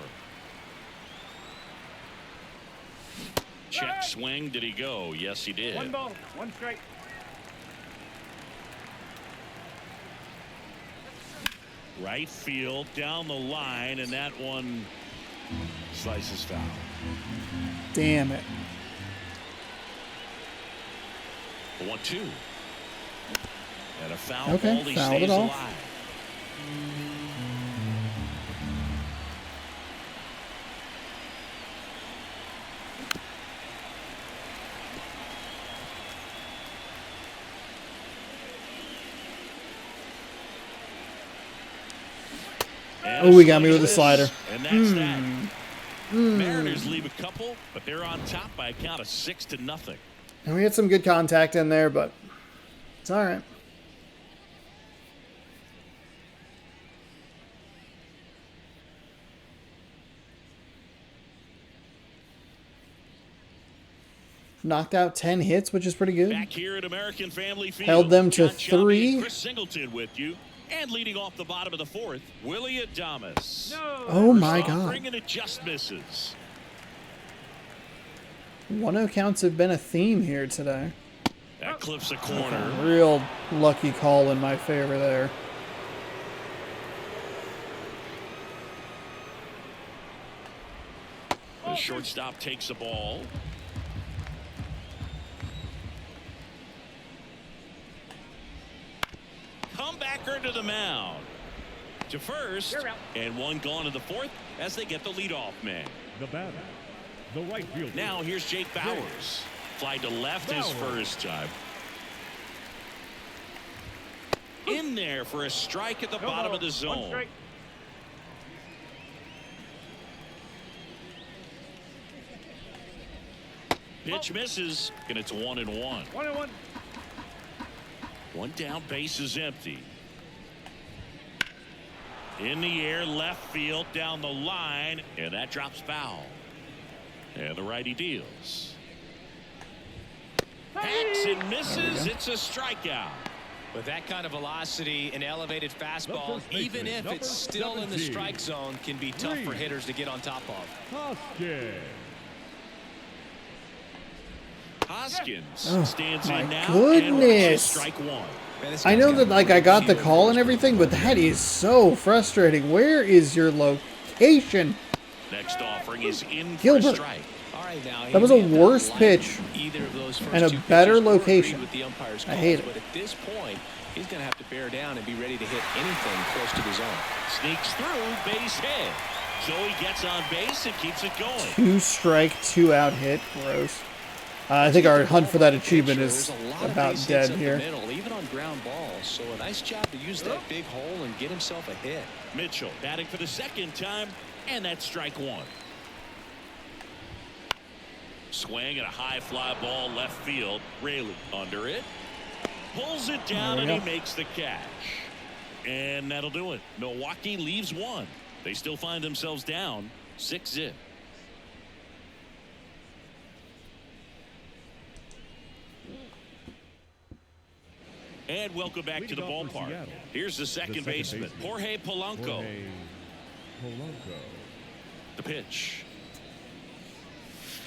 Speaker 2: Check swing. Did he go? Yes, he did.
Speaker 4: 1 ball, 1 strike.
Speaker 2: Right field down the line, and that one slices foul.
Speaker 1: Damn it.
Speaker 2: 1-2. And a foul
Speaker 1: Okay,
Speaker 2: ball. He
Speaker 1: fouled it
Speaker 2: stays
Speaker 1: off.
Speaker 2: alive.
Speaker 1: Oh, he got me with a slider.
Speaker 2: And that's that. Mariners leave a couple, but they're on top by a count of 6-0.
Speaker 1: And we had some good contact in there, but it's all right. Knocked out 10 hits, which is pretty good.
Speaker 2: Back here at American Family Field,
Speaker 1: Held them to
Speaker 2: John Shelby
Speaker 1: 3.
Speaker 2: and Chris Singleton with you. And leading off the bottom of the 4th, Willie Adames.
Speaker 1: Oh my
Speaker 2: First off,
Speaker 1: God.
Speaker 2: bringing it just misses.
Speaker 1: 1-0 counts have been a theme here today.
Speaker 2: That clips a corner.
Speaker 1: Real lucky call in my favor there.
Speaker 2: The shortstop takes the ball. Comebacker to the mound. To first. And one gone to the 4th as they get the leadoff man.
Speaker 4: The batter, the right fielder.
Speaker 2: Now here's Jake Bowers. Fly to left his first time. In there for a strike at the bottom of the zone. Pitch misses, and it's 1-1.
Speaker 4: 1-1.
Speaker 2: One down, base is empty. In the air, left field, down the line, and that drops foul. And the righty deals. Hacks and misses. It's a strikeout.
Speaker 3: With that kind of velocity and elevated fastball,
Speaker 4: first baseman,
Speaker 3: even if
Speaker 4: number
Speaker 3: it's still in the
Speaker 4: 17.
Speaker 3: strike zone, can be tough for hitters to get on top of.
Speaker 4: Hoskins.
Speaker 2: Hoskins stands
Speaker 1: my
Speaker 2: in now.
Speaker 1: goodness.
Speaker 2: And strike one.
Speaker 3: Man, this
Speaker 1: I
Speaker 3: guy's
Speaker 1: know
Speaker 3: got
Speaker 1: that, like, I got the
Speaker 3: feeling
Speaker 1: call
Speaker 3: for
Speaker 1: and
Speaker 3: his
Speaker 1: everything, but
Speaker 3: baseball.
Speaker 1: that is so frustrating. Where is your location?
Speaker 2: Next offering is in for
Speaker 1: Gilbert.
Speaker 2: a strike.
Speaker 3: All right, now,
Speaker 1: That was
Speaker 3: he
Speaker 1: a
Speaker 3: may not
Speaker 1: worse
Speaker 3: like
Speaker 1: pitch
Speaker 3: either of those first
Speaker 1: and a
Speaker 3: two
Speaker 1: better
Speaker 3: pitches or agree
Speaker 1: location.
Speaker 3: with the umpire's
Speaker 1: I hate
Speaker 3: calls,
Speaker 1: it.
Speaker 3: But at this point, he's going to have to bear down and be ready to hit anything close to the zone.
Speaker 2: Sneaks through, base hit. So he gets on base and keeps it going.
Speaker 1: 2 strike, 2 out hit. Gross. I think our hunt for that achievement is
Speaker 3: There's a lot of
Speaker 1: about
Speaker 3: base hits
Speaker 1: dead
Speaker 3: up the
Speaker 1: here.
Speaker 3: middle, even on ground balls. So a nice job to use that big hole and get himself a hit.
Speaker 2: Mitchell batting for the second time, and that's strike one. Swing and a high fly ball left field. Raley under it. Pulls it down
Speaker 1: There
Speaker 2: and
Speaker 1: we
Speaker 2: he
Speaker 1: go.
Speaker 2: makes the catch. And that'll do it. Milwaukee leaves one. They still find themselves down 6-0. And welcome back to the
Speaker 4: Leading off for
Speaker 2: ballpark.
Speaker 4: Seattle,
Speaker 2: Here's the second baseman, Jorge Polanco.
Speaker 4: Jorge Polanco.
Speaker 2: The pitch.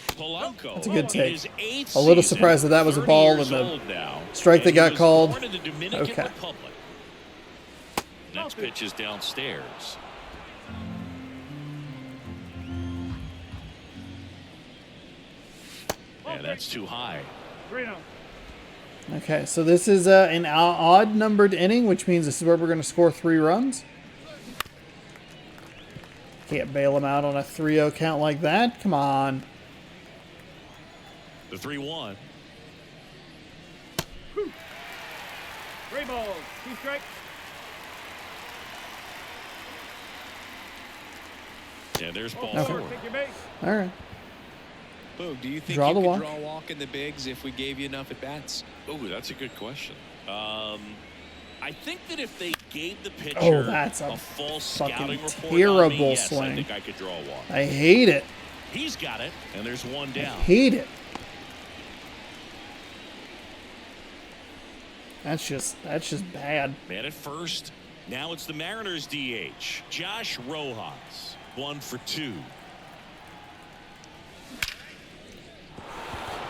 Speaker 2: Polanco.
Speaker 1: That's a good take.
Speaker 2: in his 8th
Speaker 1: A little
Speaker 2: season,
Speaker 1: surprised that was a
Speaker 2: 30
Speaker 1: ball
Speaker 2: years
Speaker 1: and the
Speaker 2: old now,
Speaker 1: strike that
Speaker 2: and he
Speaker 1: got
Speaker 2: was
Speaker 1: called.
Speaker 2: born in the Dominican
Speaker 1: Okay.
Speaker 2: Republic. Next pitch is downstairs. And that's too high.
Speaker 4: 3-0.
Speaker 1: Okay, so this is an odd numbered inning, which means this is where we're going to score 3 runs. Can't bail him out on a 3-0 count like that. Come on.
Speaker 2: The 3-1.
Speaker 4: 3 balls. 2 strikes.
Speaker 2: And there's ball
Speaker 1: Okay.
Speaker 2: 4.
Speaker 4: Take your base.
Speaker 1: All right.
Speaker 3: Boog, do you think
Speaker 1: Draw
Speaker 3: you
Speaker 1: the
Speaker 3: could
Speaker 1: walk.
Speaker 3: draw a walk in the bigs if we gave you enough at bats?
Speaker 2: Oh, that's a good question. I think that if they gave the pitcher
Speaker 1: Oh, that's a
Speaker 2: full
Speaker 1: fucking
Speaker 2: scouting report
Speaker 1: terrible
Speaker 2: on me, yes, I
Speaker 1: swing.
Speaker 2: think I could draw a walk.
Speaker 1: I hate it.
Speaker 2: He's got it, and there's one
Speaker 1: I
Speaker 2: down.
Speaker 1: hate it. That's just bad.
Speaker 2: Man at first. Now it's the Mariners DH, Josh Rojas. 1 for 2.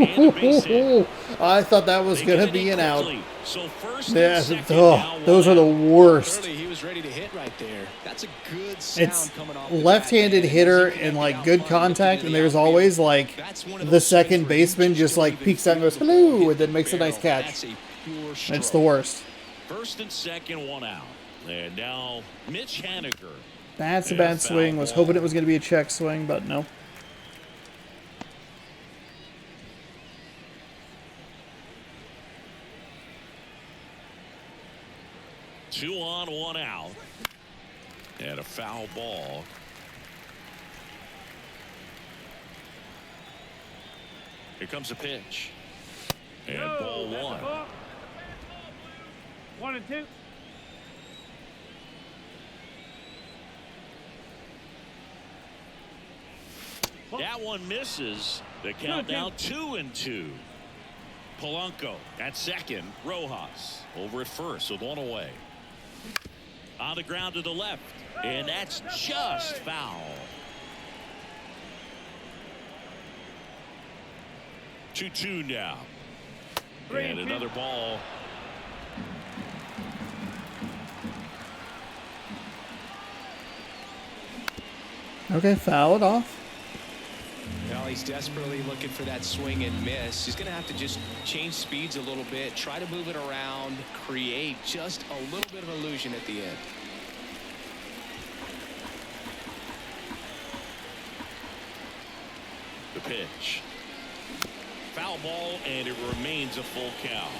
Speaker 2: And a base hit.
Speaker 1: I thought that was
Speaker 2: They
Speaker 1: going
Speaker 2: get
Speaker 1: to
Speaker 2: it
Speaker 1: be
Speaker 2: in
Speaker 1: an out.
Speaker 2: quickly. So first
Speaker 1: Yeah,
Speaker 2: and second,
Speaker 1: oh,
Speaker 2: now
Speaker 1: those are
Speaker 2: one
Speaker 1: the
Speaker 2: out.
Speaker 1: worst.
Speaker 3: Early, he was ready to hit right there. That's a good sound
Speaker 1: It's
Speaker 3: coming off the
Speaker 1: left-handed
Speaker 3: bat, man.
Speaker 1: hitter
Speaker 3: As he
Speaker 1: and like
Speaker 3: connected
Speaker 1: good
Speaker 3: out front,
Speaker 1: contact,
Speaker 3: looking
Speaker 1: and
Speaker 3: to the
Speaker 1: there's
Speaker 3: outfield.
Speaker 1: always like
Speaker 3: That's one of
Speaker 1: the
Speaker 3: those
Speaker 1: second
Speaker 3: swings where you
Speaker 1: baseman just
Speaker 3: don't
Speaker 1: like
Speaker 3: even
Speaker 1: peeks out and
Speaker 3: feel
Speaker 1: goes
Speaker 3: the ball
Speaker 1: hello,
Speaker 3: hit
Speaker 1: and then makes a nice
Speaker 3: barrel.
Speaker 1: catch.
Speaker 3: That's a pure
Speaker 1: It's
Speaker 3: stroke.
Speaker 1: the worst.
Speaker 2: First and second, 1 out. And now Mitch Haniger.
Speaker 1: That's a
Speaker 2: Yeah,
Speaker 1: bad
Speaker 2: foul
Speaker 1: swing. Was
Speaker 2: ball.
Speaker 1: hoping it was going to be a check swing, but no.
Speaker 2: Two on, 1 out. And a foul ball. Here comes a pitch. And ball one.
Speaker 4: 1 and 2.
Speaker 2: That one misses. The count now 2 and 2. Polanco at second. Rojas over at first with one away. On the ground to the left. And that's just foul. 2-2 now. And another ball.
Speaker 1: Okay, foul it off.
Speaker 3: Well, he's desperately looking for that swing and miss. He's going to have to just change speeds a little bit, try to move it around, create just a little bit of illusion at the end.
Speaker 2: The pitch. Foul ball, and it remains a full count.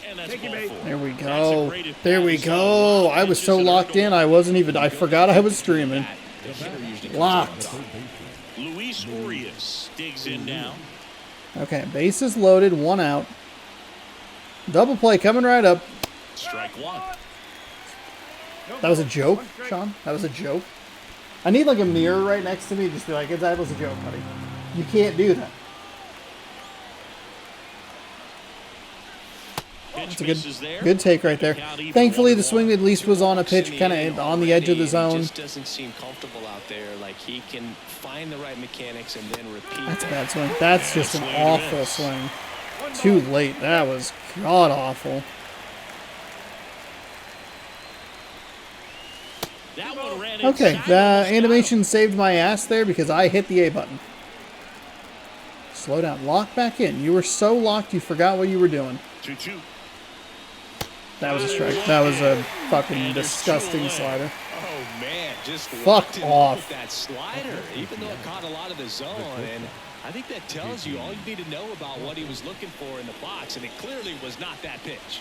Speaker 2: And that's ball four.
Speaker 1: There we go. There we go. I was so locked in, I forgot I was streaming. Locked.
Speaker 2: Luis Urias digs in now.
Speaker 1: Okay, bases loaded, 1 out. Double play coming right up.
Speaker 2: Strike one.
Speaker 1: That was a joke, Sean? That was a joke? I need like a mirror right next to me. Just be like, that was a joke, buddy. You can't do that. That's a good take right there. Thankfully, the swing at least was on a pitch kind of on the edge of the zone.
Speaker 3: Just doesn't seem comfortable out there. Like he can find the right mechanics and then repeat.
Speaker 1: That's a bad swing. That's just an awful swing. Too late. That was god awful. Okay, the animation saved my ass there because I hit the A button. Slow down. Lock back in. You were so locked you forgot what you were doing.
Speaker 2: 2-2.
Speaker 1: That was a strike. That was a fucking disgusting slider.
Speaker 3: Oh man, just
Speaker 1: fuck off.
Speaker 3: With that slider, even though it caught a lot of the zone, and I think that tells you all you need to know about what he was looking for in the box, and it clearly was not that pitch.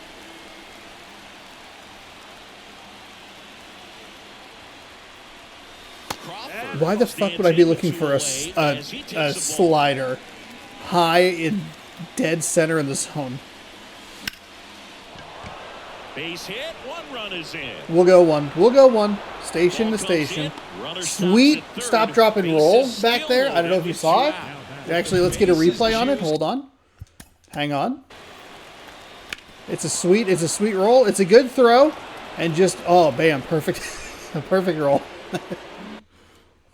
Speaker 1: Why the fuck would I be looking for a slider high in dead center in the zone?
Speaker 2: Base hit, 1 run is in.
Speaker 1: We'll go one. We'll go one. Station to station. Sweet stop, drop, and roll back there. I don't know if you saw it. Actually, let's get a replay on it. Hold on. Hang on. It's a sweet roll. It's a good throw. And just, oh, bam, perfect. Perfect roll.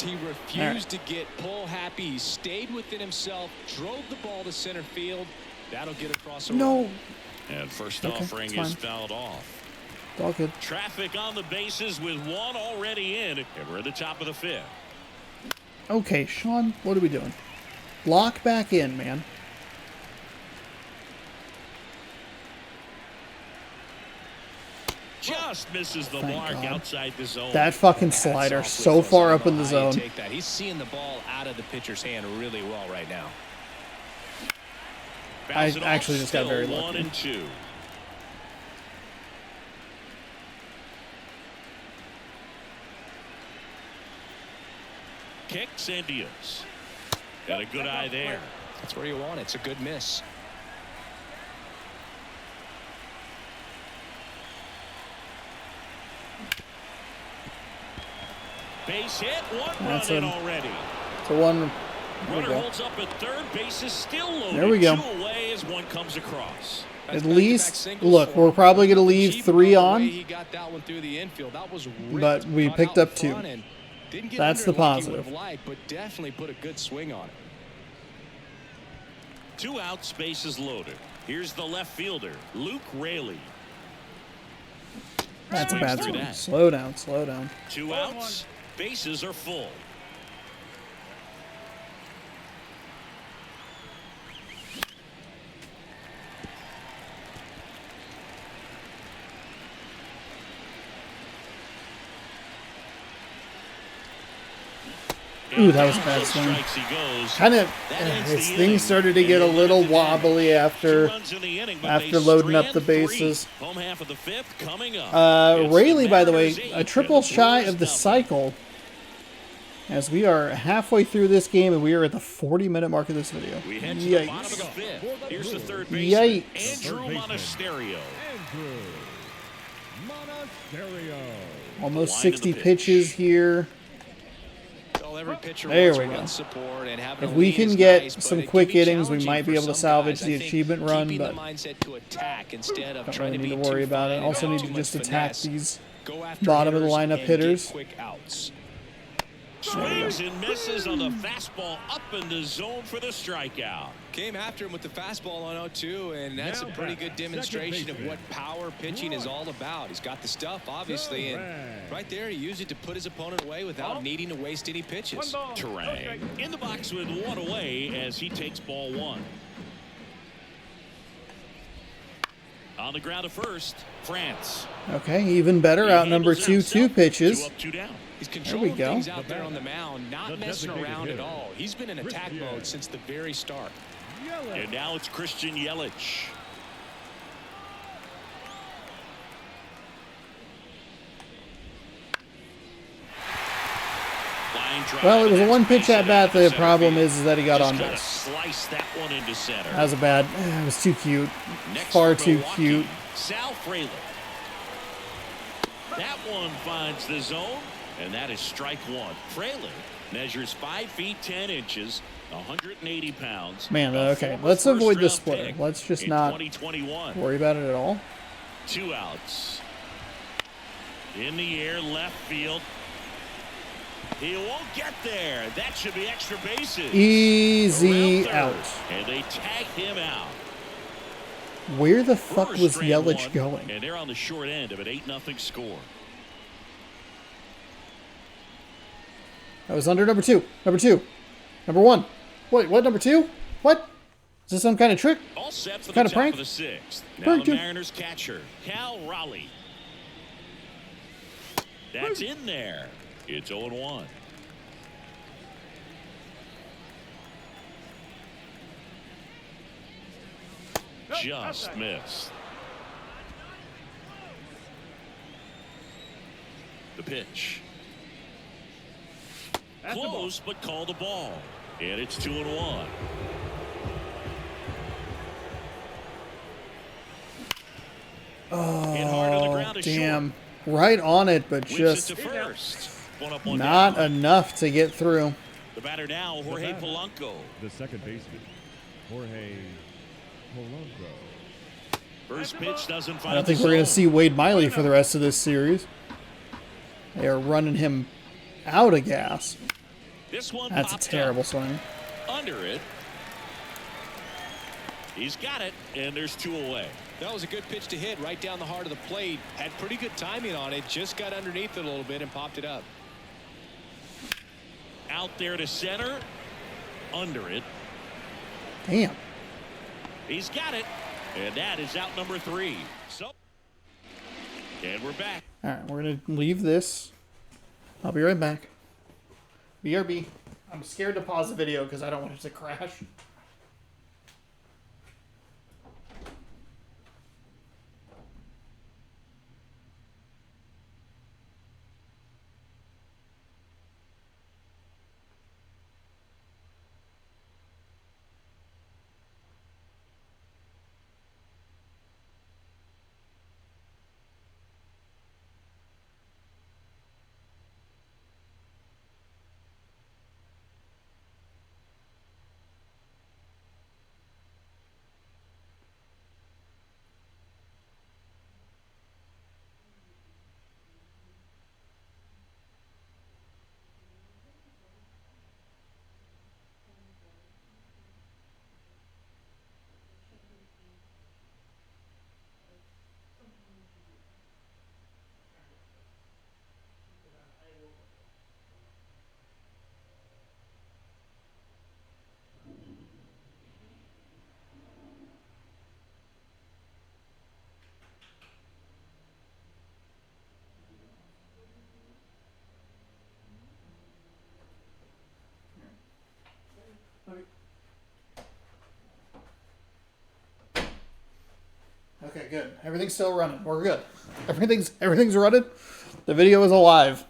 Speaker 3: He refused to get pull happy. He stayed within himself, drove the ball to center field. That'll get across the
Speaker 1: No.
Speaker 2: And first offering is fouled off.
Speaker 1: It's all good.
Speaker 2: Traffic on the bases with 1 already in. And we're at the top of the 5th.
Speaker 1: Okay, Sean, what are we doing? Lock back in, man.
Speaker 2: Just misses the mark outside the zone.
Speaker 1: That fucking slider so far up in the zone.
Speaker 3: Take that. He's seeing the ball out of the pitcher's hand really well right now.
Speaker 1: I actually just got very lucky.
Speaker 2: 1 and 2. Kicks and deals. Got a good eye there.
Speaker 3: That's where you want it. It's a good miss.
Speaker 2: Base hit, 1 run in already.
Speaker 1: It's a 1.
Speaker 2: Runner holds up at third. Base is still loaded.
Speaker 1: There we go.
Speaker 2: 2 away as 1 comes across.
Speaker 1: At least, look, we're probably going to leave 3 on, but we picked up 2. That's the positive.
Speaker 3: But definitely put a good swing on it.
Speaker 2: 2 outs, bases loaded. Here's the left fielder, Luke Raley.
Speaker 1: That's a bad swing. Slow down, slow down.
Speaker 2: 2 outs, bases are full.
Speaker 1: Ooh, that was a bad swing. Kind of, his thing started to get a little wobbly after loading up the bases.
Speaker 2: Home half of the fifth coming up.
Speaker 1: Rayleigh, by the way, a triple shy of the cycle. As we are halfway through this game, and we are at the 40-minute mark of this video.
Speaker 2: We head to the bottom of the fifth. Here's the third baseman, Andrew Monasterio.
Speaker 1: Almost 60 pitches here. There we go. If we can get some quick innings, we might be able to salvage the achievement run, but don't really need to worry about it. Also need to just attack these bottom of the lineup hitters.
Speaker 2: Swings and misses on the fastball up in the zone for the strikeout.
Speaker 3: Came after him with the fastball on 0-2, and that's a pretty good demonstration of what power pitching is all about. He's got the stuff, obviously, and right there he used it to put his opponent away without needing to waste any pitches.
Speaker 2: Terang in the box with one away as he takes ball one. On the ground at first, France.
Speaker 1: Okay, even better. Out number 2, 2 pitches.
Speaker 2: 2 up, 2 down.
Speaker 3: He's controlling things out there on the mound, not messing around at all. He's been in attack mode since the very start.
Speaker 2: And now it's Christian Yelich.
Speaker 1: Well, it was a one-pitch at bat. The problem is that he got on base.
Speaker 2: Slice that one into center.
Speaker 1: That was a bad. It was too cute. Far too cute.
Speaker 2: Sal Frelick. That one finds the zone, and that is strike one. Frelick measures 5 feet 10 inches, 180 pounds.
Speaker 1: Man, okay. Let's avoid the splitter. Let's just not worry about it at all.
Speaker 2: 2 outs. In the air, left field. He won't get there. That should be extra bases.
Speaker 1: Easy out.
Speaker 2: And they tag him out.
Speaker 1: Where the fuck was Yelich going?
Speaker 2: And they're on the short end of an 8-0 score.
Speaker 1: That was under number 2. Number 2. Number 1. Wait, what? Number 2? What? Is this some kind of trick?
Speaker 2: All set for
Speaker 1: kind
Speaker 2: the
Speaker 1: of prank?
Speaker 2: Of the 6th. Now the Mariners catcher, Cal Raleigh. That's in there. It's 0-1. Just missed. The pitch. Close, but call the ball. And it's 2-1.
Speaker 1: Oh, damn. Right on it, but just not enough to get through.
Speaker 2: The batter now, Jorge Polanco.
Speaker 4: The second baseman, Jorge Polanco.
Speaker 2: First pitch doesn't find.
Speaker 1: I don't think we're going to see Wade Miley for the rest of this series. They are running him out of gas.
Speaker 2: This one
Speaker 1: That's a terrible swing.
Speaker 2: Under it. He's got it, and there's 2 away.
Speaker 3: That was a good pitch to hit right down the heart of the plate. Had pretty good timing on it. Just got underneath it a little bit and popped it up.
Speaker 2: Out there to center. Under it.
Speaker 1: Damn.
Speaker 2: He's got it. And that is out number 3. So, and we're back.
Speaker 1: All right, we're going to leave this. I'll be right back. BRB. I'm scared to pause the video because I don't want it to crash. Okay, good. Everything's still running. We're good. Everything's running. The video is alive.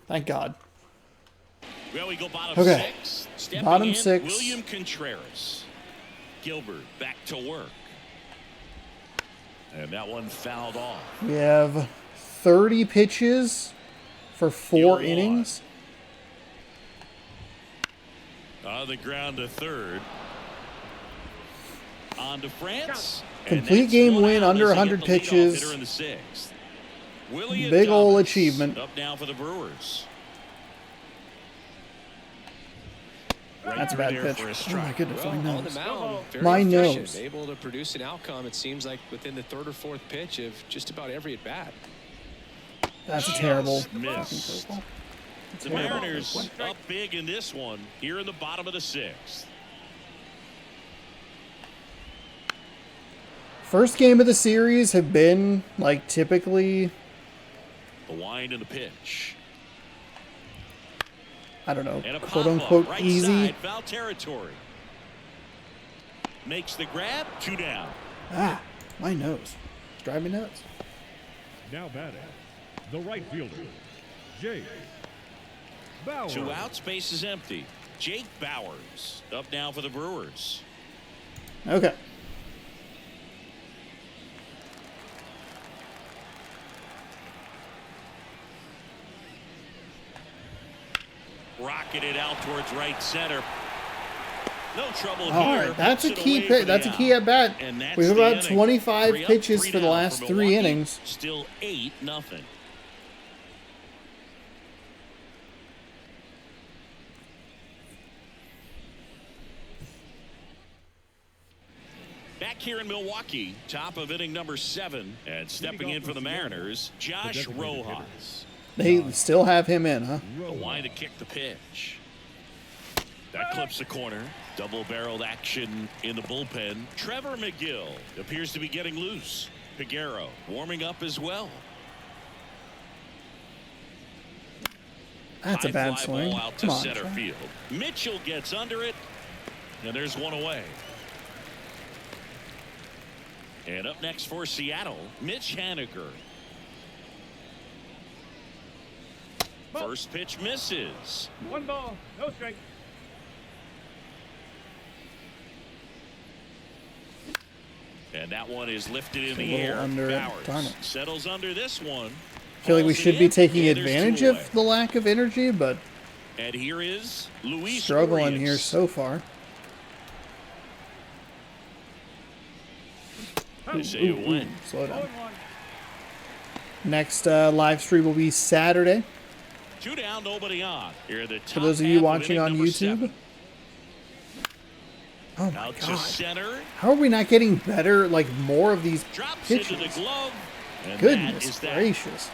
Speaker 1: Thank God.
Speaker 2: Well, we go bottom
Speaker 1: Okay.
Speaker 2: 6. Stepping
Speaker 1: Bottom
Speaker 2: in,
Speaker 1: 6.
Speaker 2: William Contreras. Gilbert back to work. And that one fouled off.
Speaker 1: We have 30 pitches for 4 innings.
Speaker 2: On the ground to third. On to France.
Speaker 1: Complete game win under 100 pitches. Big ol' achievement.
Speaker 2: Up now for the Brewers.
Speaker 1: That's a bad pitch. Oh my goodness, my
Speaker 3: On the
Speaker 1: nose.
Speaker 3: mound, very
Speaker 1: My
Speaker 3: efficient,
Speaker 1: nose.
Speaker 3: able to produce an outcome, it seems like, within the 3rd or 4th pitch of just about every at-bat.
Speaker 1: That's a terrible.
Speaker 2: Missed. The Mariners up big in this one here in the bottom of the 6th.
Speaker 1: First game of the series have been, like, typically,
Speaker 2: The wind and the pitch.
Speaker 1: I don't know,
Speaker 2: And a
Speaker 1: quote-unquote
Speaker 2: pop-up, right
Speaker 1: easy.
Speaker 2: side, foul territory. Makes the grab, 2 down.
Speaker 1: Ah, my nose. It's driving me nuts.
Speaker 4: Now batting, the right fielder, Jake Bauers.
Speaker 2: 2 outs, base is empty. Jake Bauers up now for the Brewers.
Speaker 1: Okay.
Speaker 2: Rocketed out towards right center. No trouble here.
Speaker 1: All right, that's a
Speaker 2: Puts it
Speaker 1: key
Speaker 2: away
Speaker 1: pitch.
Speaker 2: for
Speaker 1: That's a
Speaker 2: the
Speaker 1: key
Speaker 2: out.
Speaker 1: at bat.
Speaker 2: And that's
Speaker 1: We've
Speaker 2: the
Speaker 1: about
Speaker 2: inning.
Speaker 1: 25
Speaker 2: 3 up,
Speaker 1: pitches
Speaker 2: 3
Speaker 1: for the
Speaker 2: down
Speaker 1: last
Speaker 2: for
Speaker 1: 3
Speaker 2: Milwaukee.
Speaker 1: innings.
Speaker 2: Still 8-0. Back here in Milwaukee, top of inning number 7, and stepping in for the Mariners, Josh Rojas.
Speaker 1: They still have him in, huh?
Speaker 2: The line to kick the pitch. That clips the corner. Double-barreled action in the bullpen. Trevor McGill appears to be getting loose. Figueroa warming up as well.
Speaker 1: That's a
Speaker 2: High
Speaker 1: bad
Speaker 2: fly
Speaker 1: swing.
Speaker 2: ball out to
Speaker 1: Come on,
Speaker 2: center
Speaker 1: Trey.
Speaker 2: field. Mitchell gets under it, and there's one away. And up next for Seattle, Mitch Haniger. First pitch misses.
Speaker 4: 1 ball, no strike.
Speaker 2: And that one is lifted in
Speaker 1: A
Speaker 2: the
Speaker 1: little
Speaker 2: air.
Speaker 1: under it.
Speaker 2: Bowers
Speaker 1: Darn it.
Speaker 2: settles under this one.
Speaker 1: I feel like we
Speaker 2: Hauls it
Speaker 1: should be
Speaker 2: in,
Speaker 1: taking
Speaker 2: and there's
Speaker 1: advantage
Speaker 2: 2 away.
Speaker 1: of the lack of energy, but
Speaker 2: And here is Luis
Speaker 1: struggling
Speaker 2: Urias.
Speaker 1: here so far.
Speaker 2: They say you win.
Speaker 1: Slow down. Next live stream will be Saturday.
Speaker 2: 2 down, nobody on. Here are the
Speaker 1: For
Speaker 2: top
Speaker 1: those of you
Speaker 2: half
Speaker 1: watching
Speaker 2: inning
Speaker 1: on
Speaker 2: number
Speaker 1: YouTube.
Speaker 2: 7.
Speaker 1: Oh my
Speaker 2: Out to
Speaker 1: God.
Speaker 2: center.
Speaker 1: How are we not getting better, like more of these
Speaker 2: Drops
Speaker 1: pitches?
Speaker 2: into the glove. And that
Speaker 1: Goodness
Speaker 2: is that.
Speaker 1: gracious.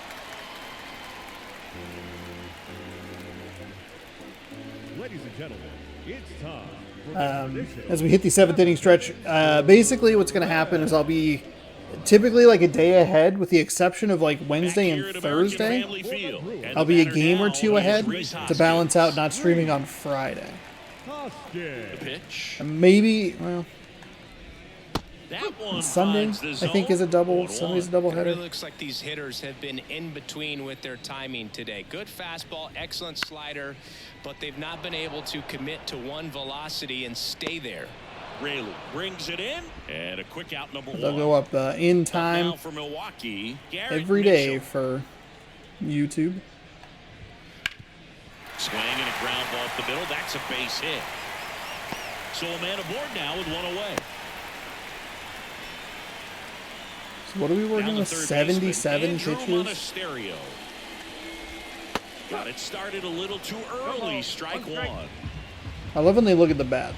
Speaker 4: Ladies and gentlemen, it's time for the tradition.
Speaker 1: As we hit the 7th inning stretch, basically what's going to happen is I'll be typically like a day ahead, with the exception of like Wednesday
Speaker 2: Back here
Speaker 1: and
Speaker 2: at American
Speaker 1: Thursday.
Speaker 2: Family Field. And
Speaker 1: I'll
Speaker 2: the
Speaker 1: be a
Speaker 2: batter
Speaker 1: game or
Speaker 2: now
Speaker 1: 2
Speaker 2: is
Speaker 1: ahead
Speaker 2: Rhys
Speaker 1: to
Speaker 2: Hoskins.
Speaker 1: balance out not streaming on Friday.
Speaker 4: Hoskins.
Speaker 2: Pitch.
Speaker 1: Maybe, well,
Speaker 2: That one
Speaker 1: Sunday,
Speaker 2: finds the
Speaker 1: I think,
Speaker 2: zone.
Speaker 1: is a double.
Speaker 2: 1-1.
Speaker 1: Sunday's a double
Speaker 3: It
Speaker 1: header.
Speaker 3: really looks like these hitters have been in between with their timing today. Good fastball, excellent slider, but they've not been able to commit to one velocity and stay there.
Speaker 2: Rayleigh brings it in, and a quick out number 1.
Speaker 1: They'll go up in
Speaker 2: Now
Speaker 1: time
Speaker 2: for Milwaukee, Garrett
Speaker 1: every day
Speaker 2: Mitchell.
Speaker 1: for YouTube.
Speaker 2: Swing and a ground ball up the middle. That's a base hit. So a man aboard now with 1 away.
Speaker 1: So what are we
Speaker 2: Down
Speaker 1: working
Speaker 2: the
Speaker 1: with?
Speaker 2: third
Speaker 1: 77
Speaker 2: baseman, Andrew
Speaker 1: pitches?
Speaker 2: Monasterio. Got it started a little too early. Strike 1.
Speaker 1: I love when they look at the bat.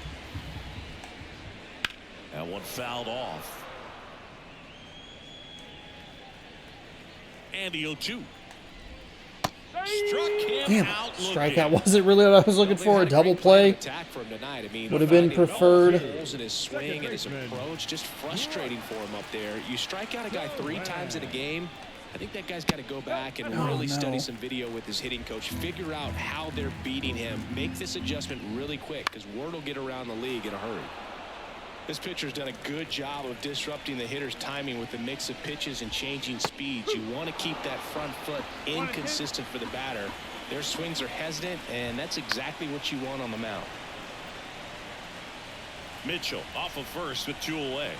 Speaker 2: That one fouled off. And the 0-2. Struck him
Speaker 1: Damn,
Speaker 2: out
Speaker 1: strikeout
Speaker 2: looking.
Speaker 1: wasn't really what I was looking for. A double play would have been preferred.
Speaker 3: Holes in his swing and his approach, just frustrating for him up there. You strike out a guy 3 times in a game. I think that guy's got to go back and really study some video with his hitting coach, figure out how they're beating him, make this adjustment really quick, because word will get around the league in a hurry. This pitcher's done a good job of disrupting the hitter's timing with the mix of pitches and changing speeds. You want to keep that front foot inconsistent for the batter. Their swings are hesitant, and that's exactly what you want on the mound.
Speaker 2: Mitchell off of first with 2 away.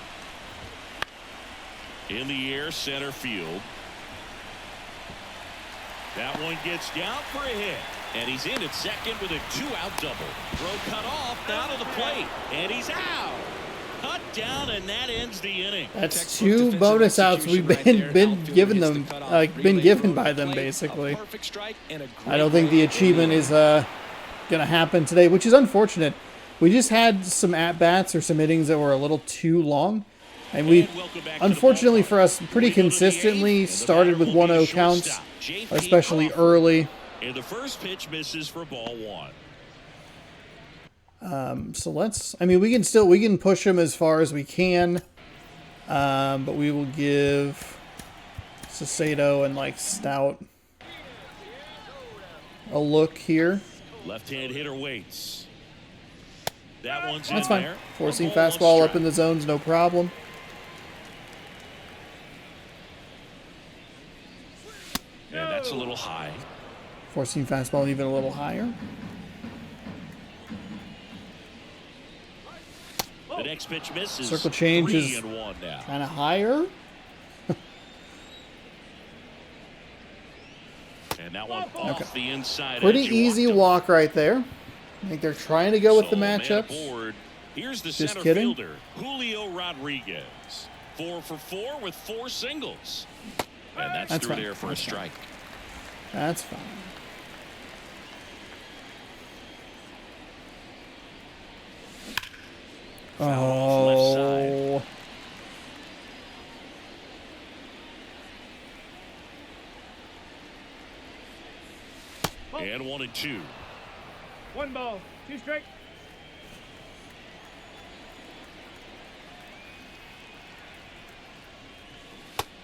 Speaker 2: In the air, center field. That one gets down for a hit. And he's in at second with a 2-out double. Throw cut off, down to the plate. And he's out. Cut down, and that ends the inning.
Speaker 1: That's 2 bonus outs we've been given them, given by them, basically. I don't think the achievement is going to happen today, which is unfortunate. We just had some at-bats or some innings that were a little too long. And we, unfortunately for us, pretty consistently started with 1-0 counts, especially early.
Speaker 2: And the first pitch misses for ball 1.
Speaker 1: So let's, I mean, we can push him as far as we can. But we will give Cicero and like Stout a look here.
Speaker 2: Left-hand hitter waits. That one's
Speaker 1: That's
Speaker 2: in
Speaker 1: fine.
Speaker 2: there.
Speaker 1: Forcing fastball up in the zone's no problem.
Speaker 2: And that's a little high.
Speaker 1: Forcing fastball even a little higher.
Speaker 2: The next pitch misses.
Speaker 1: Circle change is
Speaker 2: 3-1 now.
Speaker 1: kind of higher.
Speaker 2: And that one off the inside.
Speaker 1: Pretty
Speaker 2: edge.
Speaker 1: easy walk right there. I think they're trying to go with the matchups.
Speaker 2: Aboard. Here's the
Speaker 1: Just
Speaker 2: center
Speaker 1: kidding.
Speaker 2: fielder, Julio Rodriguez. 4 for 4 with 4 singles. And that's through
Speaker 1: fine.
Speaker 2: there for a strike.
Speaker 1: That's fine. Oh.
Speaker 2: And 1-2.
Speaker 4: 1 ball, 2 strikes.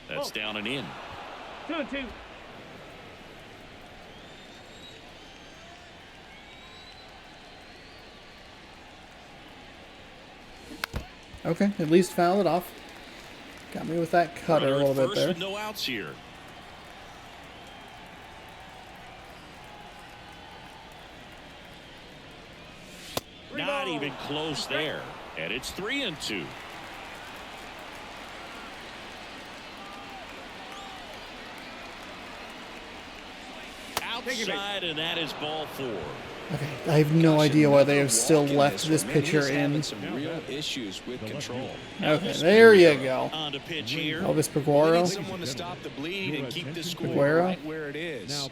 Speaker 2: That's down and in.
Speaker 4: 2-2.
Speaker 1: Okay, at least foul it off. Got me with that cutter a little bit there.
Speaker 2: With no outs here. Not even close there. And it's 3-2. Outside, and that is ball 4.
Speaker 1: Okay, I have no idea why they have still left this pitcher in.
Speaker 3: Some real issues with control.
Speaker 1: Okay, there you go.
Speaker 2: On to pitch here.
Speaker 1: Elvis
Speaker 3: They need
Speaker 1: Peguero.
Speaker 3: someone to stop the bleed and keep the score
Speaker 1: Peguero.
Speaker 3: right where it is.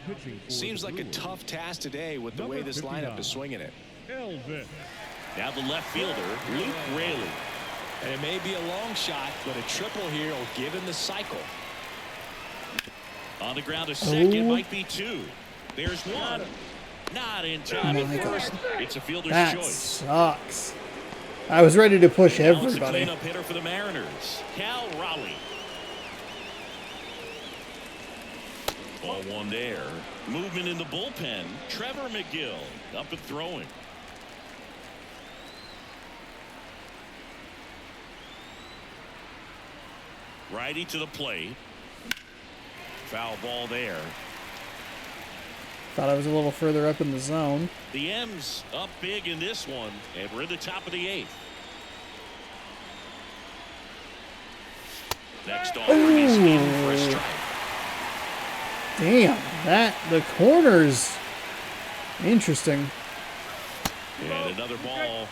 Speaker 3: Seems like a tough task today with the way this lineup is swinging it.
Speaker 4: Elvis.
Speaker 2: Now the left fielder, Luke Raley.
Speaker 3: And it may be a long shot, but a triple here will give him the cycle.
Speaker 2: On the ground to second,
Speaker 1: Oh.
Speaker 2: might be 2. There's 1. Not in time at
Speaker 1: my
Speaker 2: first. It's a fielder's
Speaker 1: That
Speaker 2: choice.
Speaker 1: sucks. I was ready to push
Speaker 2: Now it's a
Speaker 1: everybody.
Speaker 2: cleanup hitter for the Mariners, Cal Raleigh. Ball 1 there. Movement in the bullpen. Trevor McGill up and throwing. Righty to the plate. Foul ball there.
Speaker 1: Thought I was a little further up in the zone.
Speaker 2: The M's up big in this one, and we're in the top of the 8th. Next offer is in for a strike.
Speaker 1: Damn, the corners. Interesting.
Speaker 2: And another ball.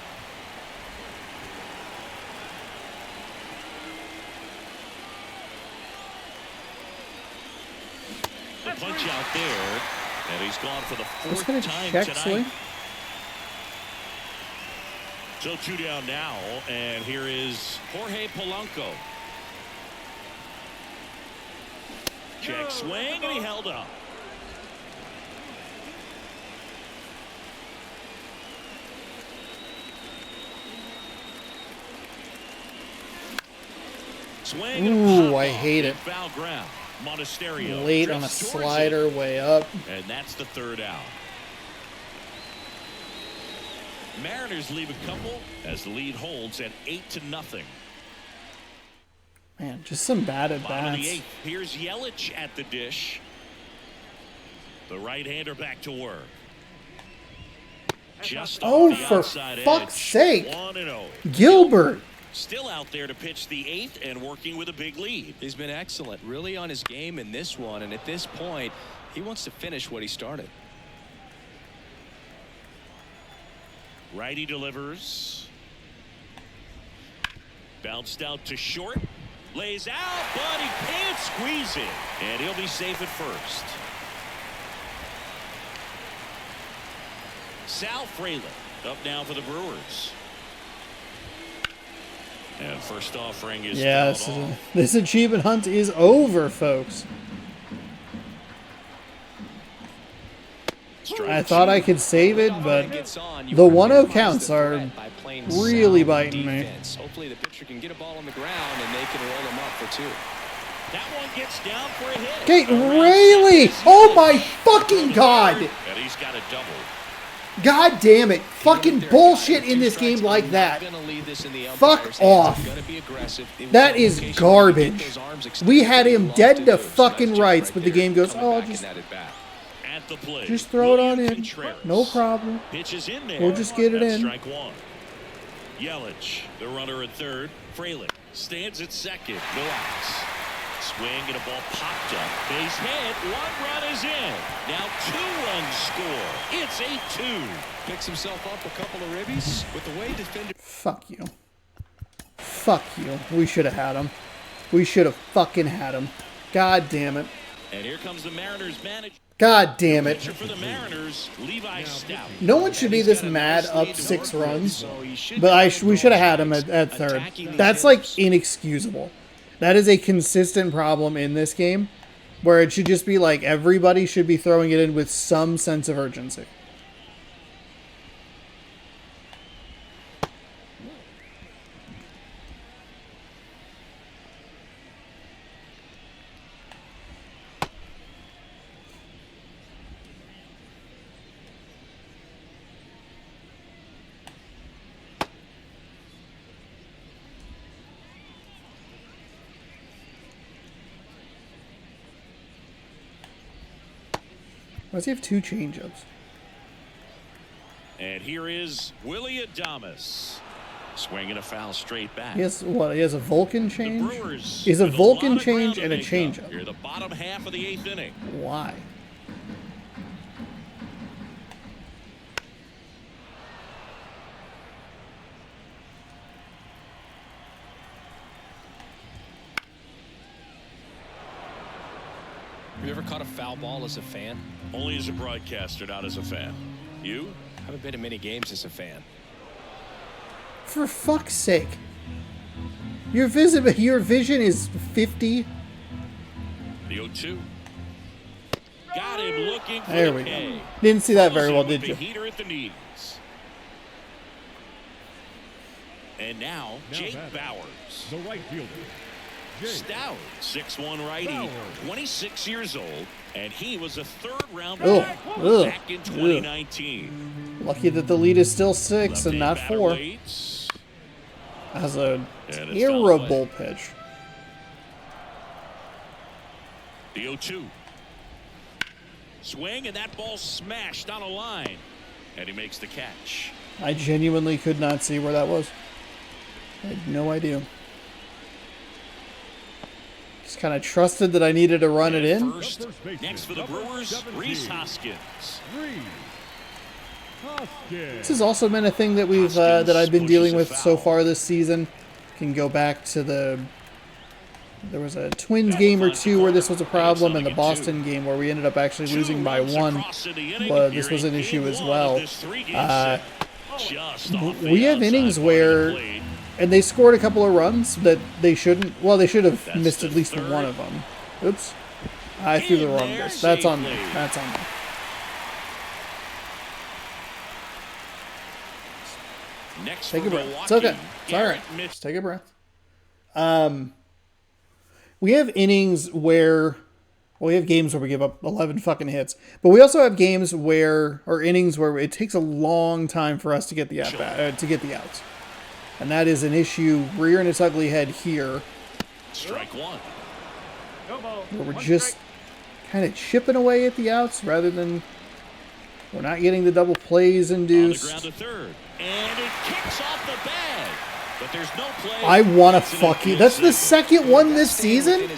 Speaker 2: The punch out there, and he's gone for the
Speaker 1: Just
Speaker 2: 4th
Speaker 1: gonna
Speaker 2: time
Speaker 1: check
Speaker 2: tonight.
Speaker 1: swing.
Speaker 2: So 2 down now, and here is Jorge Polanco. Check swing, and he held up. Swing and
Speaker 1: Ooh,
Speaker 2: pop
Speaker 1: I
Speaker 2: off
Speaker 1: hate
Speaker 2: in
Speaker 1: it.
Speaker 2: Foul ground. Monasterio
Speaker 1: Late on a
Speaker 2: drifts towards
Speaker 1: slider
Speaker 2: it,
Speaker 1: way up.
Speaker 2: and that's the 3rd out. Mariners leave a couple as the lead holds at 8-0.
Speaker 1: Man, just some bad at
Speaker 2: Bottom of the
Speaker 1: bats.
Speaker 2: eighth. Here's Yelich at the dish. The right-hander back to work. Just
Speaker 1: Oh,
Speaker 2: off the
Speaker 1: for
Speaker 2: outside
Speaker 1: fuck's
Speaker 2: edge.
Speaker 1: sake.
Speaker 2: 1-0.
Speaker 1: Gilbert.
Speaker 2: Still out there to pitch the eighth and working with a big lead.
Speaker 3: He's been excellent, really on his game in this one, and at this point, he wants to finish what he started.
Speaker 2: Righty delivers. Bounced out to short. Lays out, but he can't squeeze it. And he'll be safe at first. Sal Frelick up now for the Brewers. And first offering is
Speaker 1: Yeah,
Speaker 2: fouled off.
Speaker 1: this achievement hunt is over, folks. I thought I could save it, but the 1-0 counts are really biting me.
Speaker 3: Hopefully the pitcher can get a ball on the ground and they can roll him up for two.
Speaker 2: That one gets down for a hit.
Speaker 1: Okay, Rayleigh! Oh my fucking god!
Speaker 2: And he's got a double.
Speaker 1: God damn it. Fucking bullshit in this game like that. Fuck off. That is garbage. We had him dead to fucking rights, but the game goes, oh, just throw it on in. No problem.
Speaker 2: Pitches in there.
Speaker 1: We'll just get it
Speaker 2: That's
Speaker 1: in.
Speaker 2: Strike one. Yelich, the runner at third. Frelick stands at second. No outs. Swing and a ball popped up. Base hit. One run is in. Now 2 runs score. It's 8-2.
Speaker 3: Picks himself up a couple of ribbies with the way defender.
Speaker 1: Fuck you. Fuck you. We should have had him. We should have fucking had him. God damn it.
Speaker 2: And here comes the Mariners manager.
Speaker 1: God damn it.
Speaker 2: For the Mariners, Levi Stout.
Speaker 1: No one should be this mad up 6 runs, but we should have had him at third. That's like inexcusable. That is a consistent problem in this game, where it should just be like everybody should be throwing it in with some sense of urgency. Why does he have 2 changeups?
Speaker 2: And here is Willie Adames. Swinging a foul straight back.
Speaker 1: He has what? He has a Vulcan
Speaker 2: The
Speaker 1: change?
Speaker 2: Brewers
Speaker 1: He has a
Speaker 2: with
Speaker 1: Vulcan
Speaker 2: lot of ground
Speaker 1: change
Speaker 2: to
Speaker 1: and a
Speaker 2: make up
Speaker 1: changeup.
Speaker 2: here, the bottom half of the 8th inning.
Speaker 1: Why?
Speaker 3: Have you ever caught a foul ball as a fan?
Speaker 2: Only as a broadcaster, not as a fan. You?
Speaker 3: Haven't been to many games as a fan.
Speaker 1: For fuck's sake. Your vision is 50.
Speaker 2: The 0-2. Got him looking for
Speaker 1: There
Speaker 2: the
Speaker 1: we
Speaker 2: K.
Speaker 1: go. Didn't see that very well,
Speaker 2: With
Speaker 1: did
Speaker 2: the
Speaker 1: you?
Speaker 2: heater at the knees. And now, Jake
Speaker 4: batting.
Speaker 2: Bowers.
Speaker 4: The right fielder. Jake.
Speaker 2: Stout, 6'1" righty,
Speaker 4: Bauer.
Speaker 2: 26 years old, and he was a third-round
Speaker 1: Ugh,
Speaker 2: pick
Speaker 1: ugh,
Speaker 2: back in 2019.
Speaker 1: Lucky that the lead is still 6 and not
Speaker 2: Left-hand batter
Speaker 1: 4.
Speaker 2: waits.
Speaker 1: That's a
Speaker 2: And it's foul
Speaker 1: terrible pitch.
Speaker 2: The 0-2. Swing, and that ball smashed on a line. And he makes the catch.
Speaker 1: I genuinely could not see where that was. I had no idea. Just kind of trusted that I needed to run it in.
Speaker 2: First, next for the Brewers, Reese Hoskins.
Speaker 1: This has also been a thing that we've that I've been dealing with so far this season. Can go back to there was a Twins game or 2 where this was a problem, and the Boston game where we ended up actually losing by 1, but this was an issue as well. We have innings where, and they scored a couple of runs that they shouldn't. Well, they should have missed at least one of them. Oops, I threw the wrong disc. That's on me. That's on me.
Speaker 2: Next
Speaker 1: Take
Speaker 2: for
Speaker 1: a breath. It's
Speaker 2: Milwaukee,
Speaker 1: okay. It's all right.
Speaker 2: Garrett
Speaker 1: Just take a breath. We have innings where Well, we have games where we give up 11 fucking hits, but we also have games where, or innings where it takes a long time for us to get the to get the outs, and that is an issue rearing its ugly head here.
Speaker 2: Strike one.
Speaker 1: Where we're just kind of chipping away at the outs rather than we're not getting the double plays induced.
Speaker 2: On the ground to third, and it kicks off the bag. But there's no play.
Speaker 1: I want to fuck you. That's the second one this season?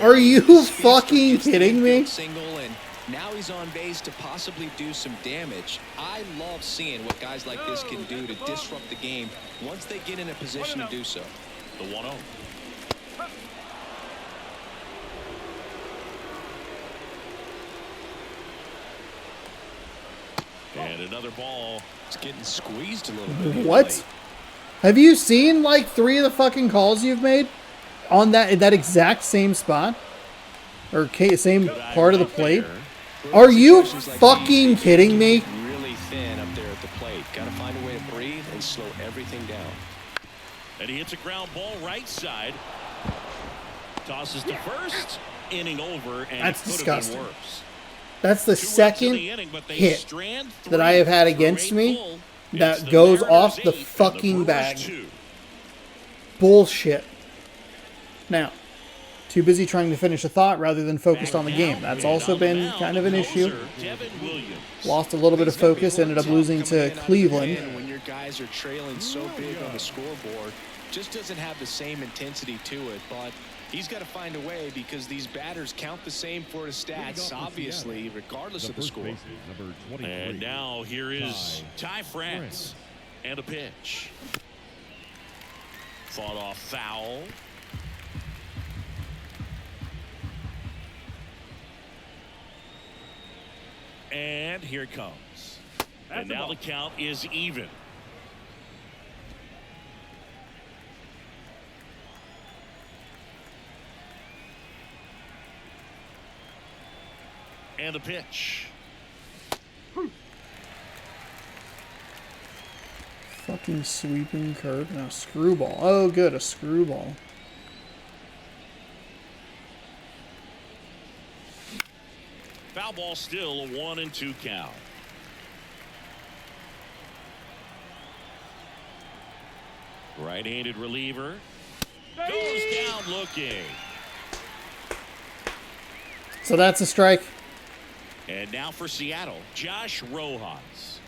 Speaker 1: Are you fucking kidding me?
Speaker 3: Now he's on base to possibly do some damage. I love seeing what guys like this can do to disrupt the game once they get in a position to do so.
Speaker 2: The 1-0. And another ball.
Speaker 3: It's getting squeezed a little bit.
Speaker 1: What? Have you seen like 3 of the fucking calls you've made on that exact same spot? Or same part of the plate? Are you fucking kidding me?
Speaker 3: Really thin up there at the plate. Gotta find a way to breathe and slow everything down.
Speaker 2: And he hits a ground ball right side. Tosses to first. Inning over, and
Speaker 1: that's
Speaker 2: it could
Speaker 1: disgusting.
Speaker 2: have been worse.
Speaker 1: That's the second hit that I have had against me that goes off the fucking bag. Bullshit. Now, too busy trying to finish a thought rather than focused on the game. That's also been kind of an issue. Lost a little bit of focus, ended up losing to Cleveland.
Speaker 3: When your guys are trailing so big on the scoreboard, just doesn't have the same intensity to it, but he's got to find a way because these batters count the same for his stats, obviously, regardless of the score.
Speaker 2: And now here is Ty France. And a pitch. Fought off foul. And here it comes. And now the count is even. And a pitch.
Speaker 1: Fucking sweeping curve. Now screwball. Oh, good. A screwball.
Speaker 2: Foul ball still, a 1-2 count. Right-handed reliever. Goes down looking.
Speaker 1: So that's a strike.
Speaker 2: And now for Seattle, Josh Rojas.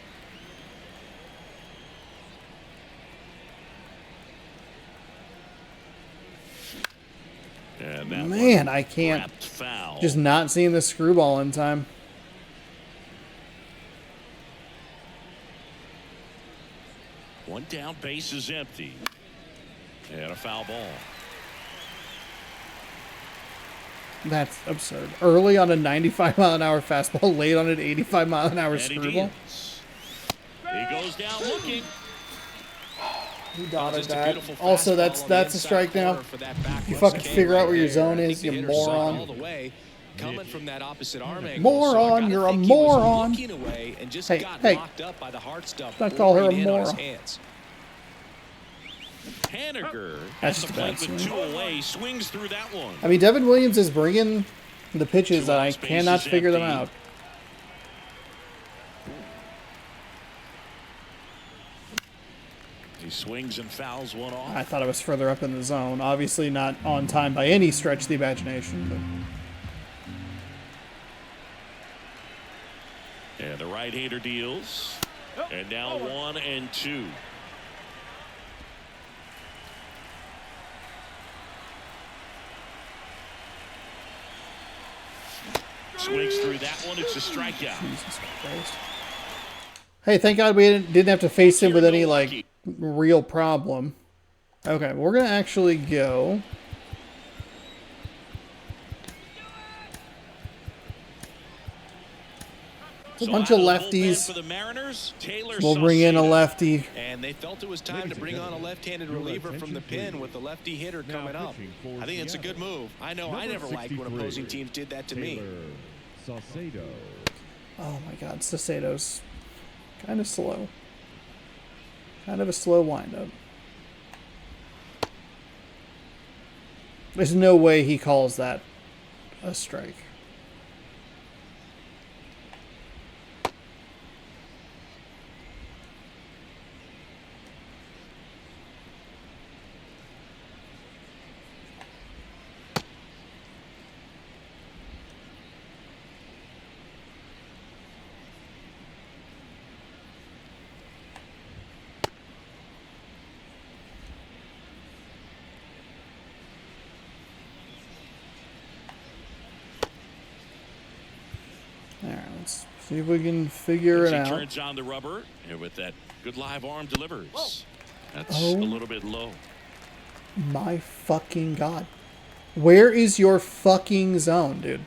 Speaker 2: And that
Speaker 1: man, I can't.
Speaker 2: Foul.
Speaker 1: Just not seeing the screwball in time.
Speaker 2: One down, base is empty. And a foul ball.
Speaker 1: That's absurd. Early on a 95-mile-an-hour fastball, late on an 85-mile-an-hour screwball.
Speaker 2: He goes down looking.
Speaker 1: He dotted that. Also, that's a strike now. You fucking figure out where your zone is, you moron.
Speaker 3: Coming from that opposite arm angle.
Speaker 1: Moron, you're a moron.
Speaker 3: Hey,
Speaker 1: Don't call her a moron.
Speaker 2: Haniger
Speaker 1: That's just a bad swing.
Speaker 2: 2 away, swings through that one.
Speaker 1: I mean, Devin Williams is bringing the pitches that I cannot figure them out.
Speaker 2: He swings and fouls one off.
Speaker 1: I thought I was further up in the zone. Obviously not on time by any stretch of the imagination. But.
Speaker 2: And the right-hander deals. And now 1-2. Swings through that one. It's a strikeout.
Speaker 1: Jesus Christ. Hey, thank God we didn't have to face him with any, like, real problem. Okay, we're going to actually go. It's a bunch of lefties. We'll bring in a lefty.
Speaker 3: And they felt it was time to bring on a left-handed reliever from the pen with the lefty hitter coming up. I think it's a good move. I know I never liked when opposing teams did that to me.
Speaker 1: Oh my God, Saucedo's kind of slow. Kind of a slow windup. There's no way he calls that. a strike. All right, let's see if we can figure it
Speaker 2: He
Speaker 1: out.
Speaker 2: turns on the rubber, and with that good live arm delivers.
Speaker 3: Whoa.
Speaker 2: That's
Speaker 1: Oh.
Speaker 2: a little bit low.
Speaker 1: My fucking God. Where is your fucking zone, dude?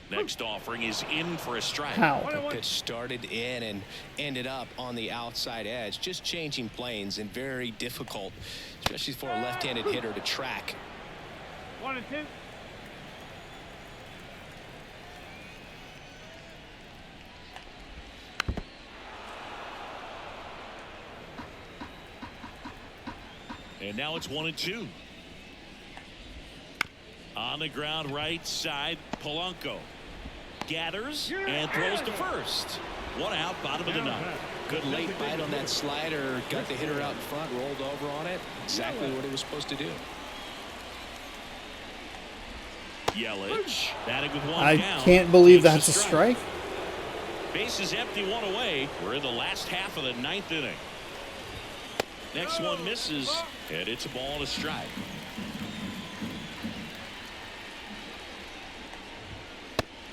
Speaker 2: Next offering is in for a strike.
Speaker 1: How?
Speaker 3: The pitch started in and ended up on the outside edge. Just changing planes and very difficult, especially for a left-handed hitter to track.
Speaker 5: 1-2.
Speaker 2: And now it's 1-2. On the ground right side, Polanco gathers and throws to first. One out, bottom of the ninth.
Speaker 3: Good late bite on that slider. Got the hitter out in front, rolled over on it. Exactly what he was supposed to do.
Speaker 2: Yelich batting with one
Speaker 1: I
Speaker 2: down.
Speaker 1: can't believe
Speaker 2: Takes
Speaker 1: that's a strike.
Speaker 2: Base is empty, one away. We're in the last half of the ninth inning. Next one misses, and it's a ball and a strike.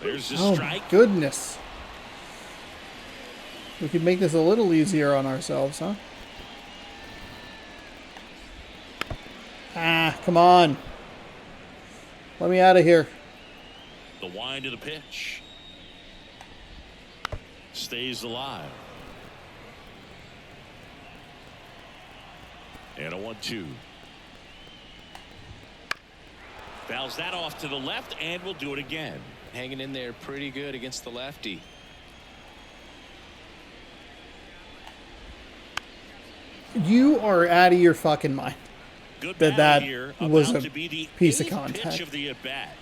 Speaker 2: There's the
Speaker 1: Oh, my
Speaker 2: strike.
Speaker 1: goodness. We could make this a little easier on ourselves, huh? Ah, come on. Let me out of here.
Speaker 2: The wind of the pitch. Stays alive. And a 1-2. Fouls that off to the left, and we'll do it again.
Speaker 3: Hanging in there pretty good against the lefty.
Speaker 1: You are out of your fucking mind.
Speaker 2: Good
Speaker 1: That
Speaker 2: battle here,
Speaker 1: was
Speaker 2: about
Speaker 1: a
Speaker 2: to be the
Speaker 1: piece of
Speaker 2: 8th
Speaker 1: contact.
Speaker 2: pitch of the at-bat.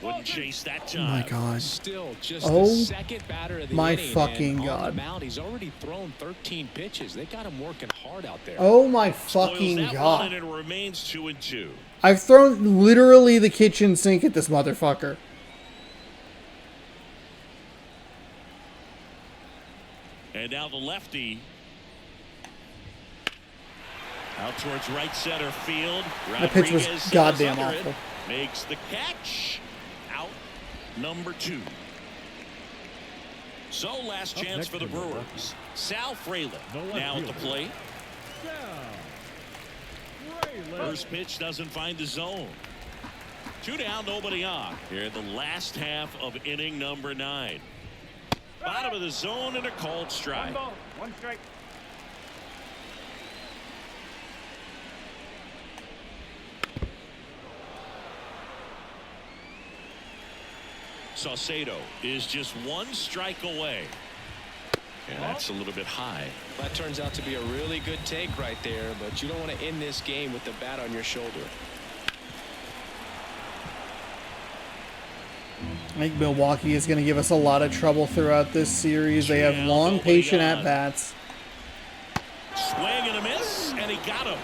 Speaker 2: Wouldn't chase that
Speaker 1: Oh my
Speaker 2: time.
Speaker 1: God.
Speaker 3: Still just
Speaker 1: Oh,
Speaker 3: the second batter of the
Speaker 1: my
Speaker 3: inning,
Speaker 1: fucking
Speaker 3: and
Speaker 1: God.
Speaker 3: on the mound, he's already thrown 13 pitches. They got him working hard out there.
Speaker 1: Oh my
Speaker 2: Spoils
Speaker 1: fucking
Speaker 2: that one,
Speaker 1: God.
Speaker 2: and it remains 2-2.
Speaker 1: I've thrown literally the kitchen sink at this motherfucker.
Speaker 2: And now the lefty out towards right center field.
Speaker 1: That pitch was
Speaker 2: Rodriguez
Speaker 1: goddamn
Speaker 2: sails under
Speaker 1: awful.
Speaker 2: it, makes the catch. Out number 2. So last chance
Speaker 4: next
Speaker 2: for the
Speaker 4: in Milwaukee.
Speaker 2: Brewers. Sal Frelick
Speaker 4: The left
Speaker 2: now at the
Speaker 4: fielder.
Speaker 2: plate.
Speaker 4: Frelick.
Speaker 2: First pitch doesn't find the zone. 2 down, nobody on. Here in the last half of inning number 9. Bottom of the zone and a called
Speaker 5: 1
Speaker 2: strike.
Speaker 5: ball, 1 strike.
Speaker 2: Saucedo is just 1 strike away. And that's a little bit high.
Speaker 3: That turns out to be a really good take right there, but you don't want to end this game with the bat on your shoulder.
Speaker 1: I think Milwaukee is going to give us a lot of trouble throughout this series. They have
Speaker 2: Yeah,
Speaker 1: long,
Speaker 2: nobody
Speaker 1: patient
Speaker 2: on.
Speaker 1: at-bats.
Speaker 2: Swing and a miss, and he got him.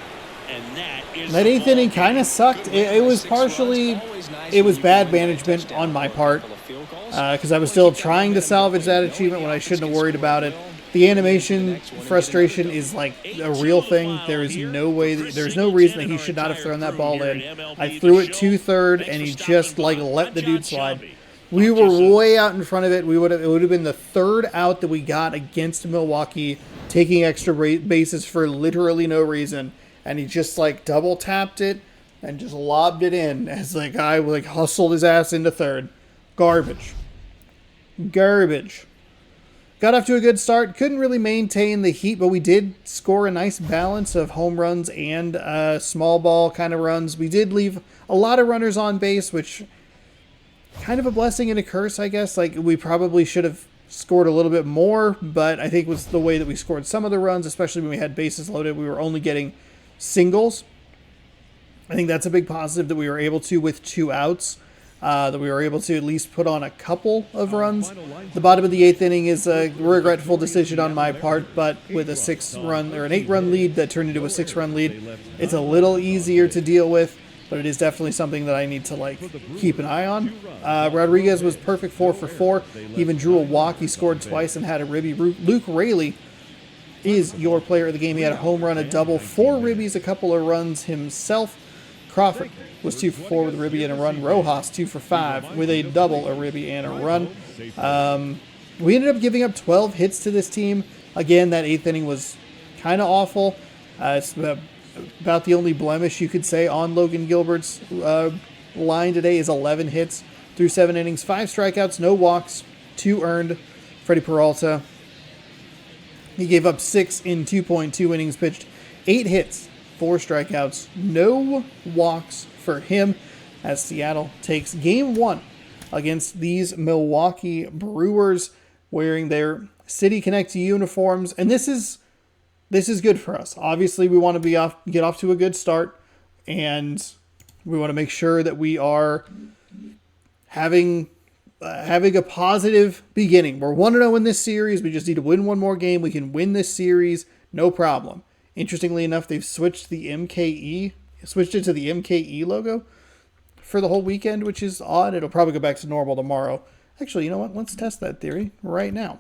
Speaker 2: And that is
Speaker 1: That
Speaker 2: the
Speaker 1: 8th
Speaker 2: ball
Speaker 1: inning
Speaker 2: game.
Speaker 1: kind of sucked. It was
Speaker 3: 6 runs,
Speaker 1: partially,
Speaker 3: always nice
Speaker 1: it
Speaker 3: when
Speaker 1: was
Speaker 3: you
Speaker 1: bad
Speaker 3: can win a
Speaker 1: management
Speaker 3: touchdown
Speaker 1: on my
Speaker 3: with a
Speaker 1: part
Speaker 3: couple of field goals.
Speaker 1: because I was still trying to salvage that achievement when I shouldn't have worried about it. The animation frustration is like a real thing. There is no way, there's no reason that he should not have thrown that ball in. I threw it to third and he just like let the dude slide. We were way out in front of it. It would have been the 3rd out that we got against Milwaukee, taking extra bases for literally no reason, and he just like double tapped it and just lobbed it in as the guy like hustled his ass into third. Garbage. Got off to a good start. Couldn't really maintain the heat, but we did score a nice balance of home runs and small ball kind of runs. We did leave a lot of runners on base, which kind of a blessing and a curse, I guess. Like, we probably should have scored a little bit more, but I think it was the way that we scored some of the runs, especially when we had bases loaded. We were only getting singles. I think that's a big positive that we were able to with 2 outs. That we were able to at least put on a couple of runs. The bottom of the 8th inning is a regretful decision on my part, but with a 6-run or an 8-run lead that turned into a 6-run lead, it's a little easier to deal with, but it is definitely something that I need to keep an eye on. Rodriguez was perfect 4 for 4. He even drew a walk. He scored twice and had a ribby. Luke Raley is your player of the game. He had a home run, a double, 4 ribbies, a couple of runs himself. Crawford was 2 for 4 with a ribby and a run. Rojas 2 for 5 with a double, a ribby, and a run. We ended up giving up 12 hits to this team. Again, that 8th inning was kind of awful. It's about the only blemish you could say on Logan Gilbert's line today is 11 hits through 7 innings, 5 strikeouts, no walks, 2 earned. Freddie Peralta, he gave up 6 in 2.2 innings pitched, 8 hits, 4 strikeouts, no walks for him as Seattle takes Game 1 against these Milwaukee Brewers wearing their City Connect uniforms. And this is good for us. Obviously, we want to get off to a good start, and we want to make sure that we are having a positive beginning. We're 1-0 in this series. We just need to win one more game. We can win this series, no problem. Interestingly enough, they've switched it to the MKE logo for the whole weekend, which is odd. It'll probably go back to normal tomorrow. Actually, you know what? Let's test that theory right now.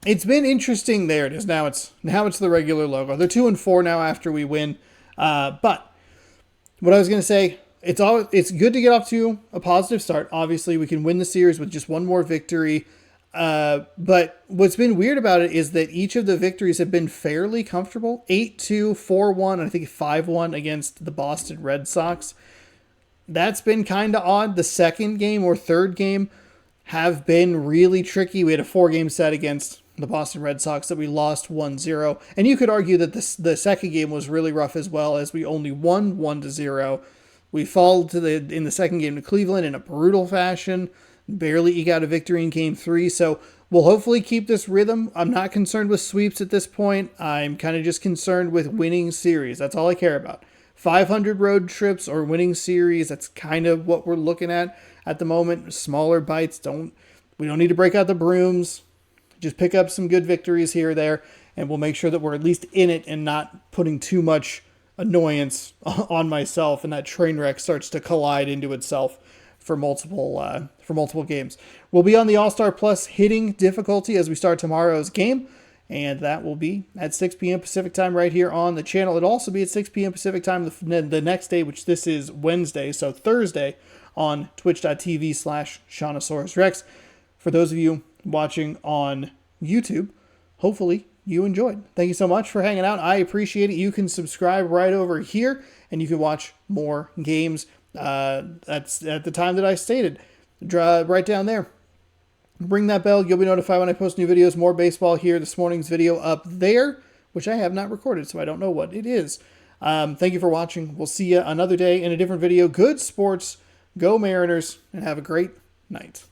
Speaker 1: It's been interesting. There it is. Now it's the regular logo. They're 2-4 now after we win. But what I was going to say, it's good to get off to a positive start. Obviously, we can win the series with just one more victory. But what's been weird about it is that each of the victories have been fairly comfortable. 8-2, 4-1, and I think 5-1 against the Boston Red Sox. That's been kind of odd. The second game or third game have been really tricky. We had a 4-game set against the Boston Red Sox that we lost 1-0. And you could argue that the second game was really rough as well, as we only won 1-0. We fall in the second game to Cleveland in a brutal fashion. Barely eke out a victory in Game 3, so we'll hopefully keep this rhythm. I'm not concerned with sweeps at this point. I'm kind of just concerned with winning series. That's all I care about. 500 road trips or winning series, that's kind of what we're looking at the moment. Smaller bites. We don't need to break out the brooms. Just pick up some good victories here or there, and we'll make sure that we're at least in it and not putting too much annoyance on myself, and that train wreck starts to collide into itself for multiple games. We'll be on the All-Star Plus hitting difficulty as we start tomorrow's game, and that will be at 6 p.m. Pacific time right here on the channel. It'll also be at 6 p.m. Pacific time the next day, which this is Wednesday, so Thursday on twitch.tv/Shawnosaurus Rex. For those of you watching on YouTube, hopefully you enjoyed. Thank you so much for hanging out. I appreciate it. You can subscribe right over here, and you can watch more games. That's at the time that I stated. Right down there. Ring that bell. You'll be notified when I post new videos. More baseball here. This morning's video up there, which I have not recorded, so I don't know what it is. Thank you for watching. We'll see you another day in a different video. Good sports. Go Mariners, and have a great night.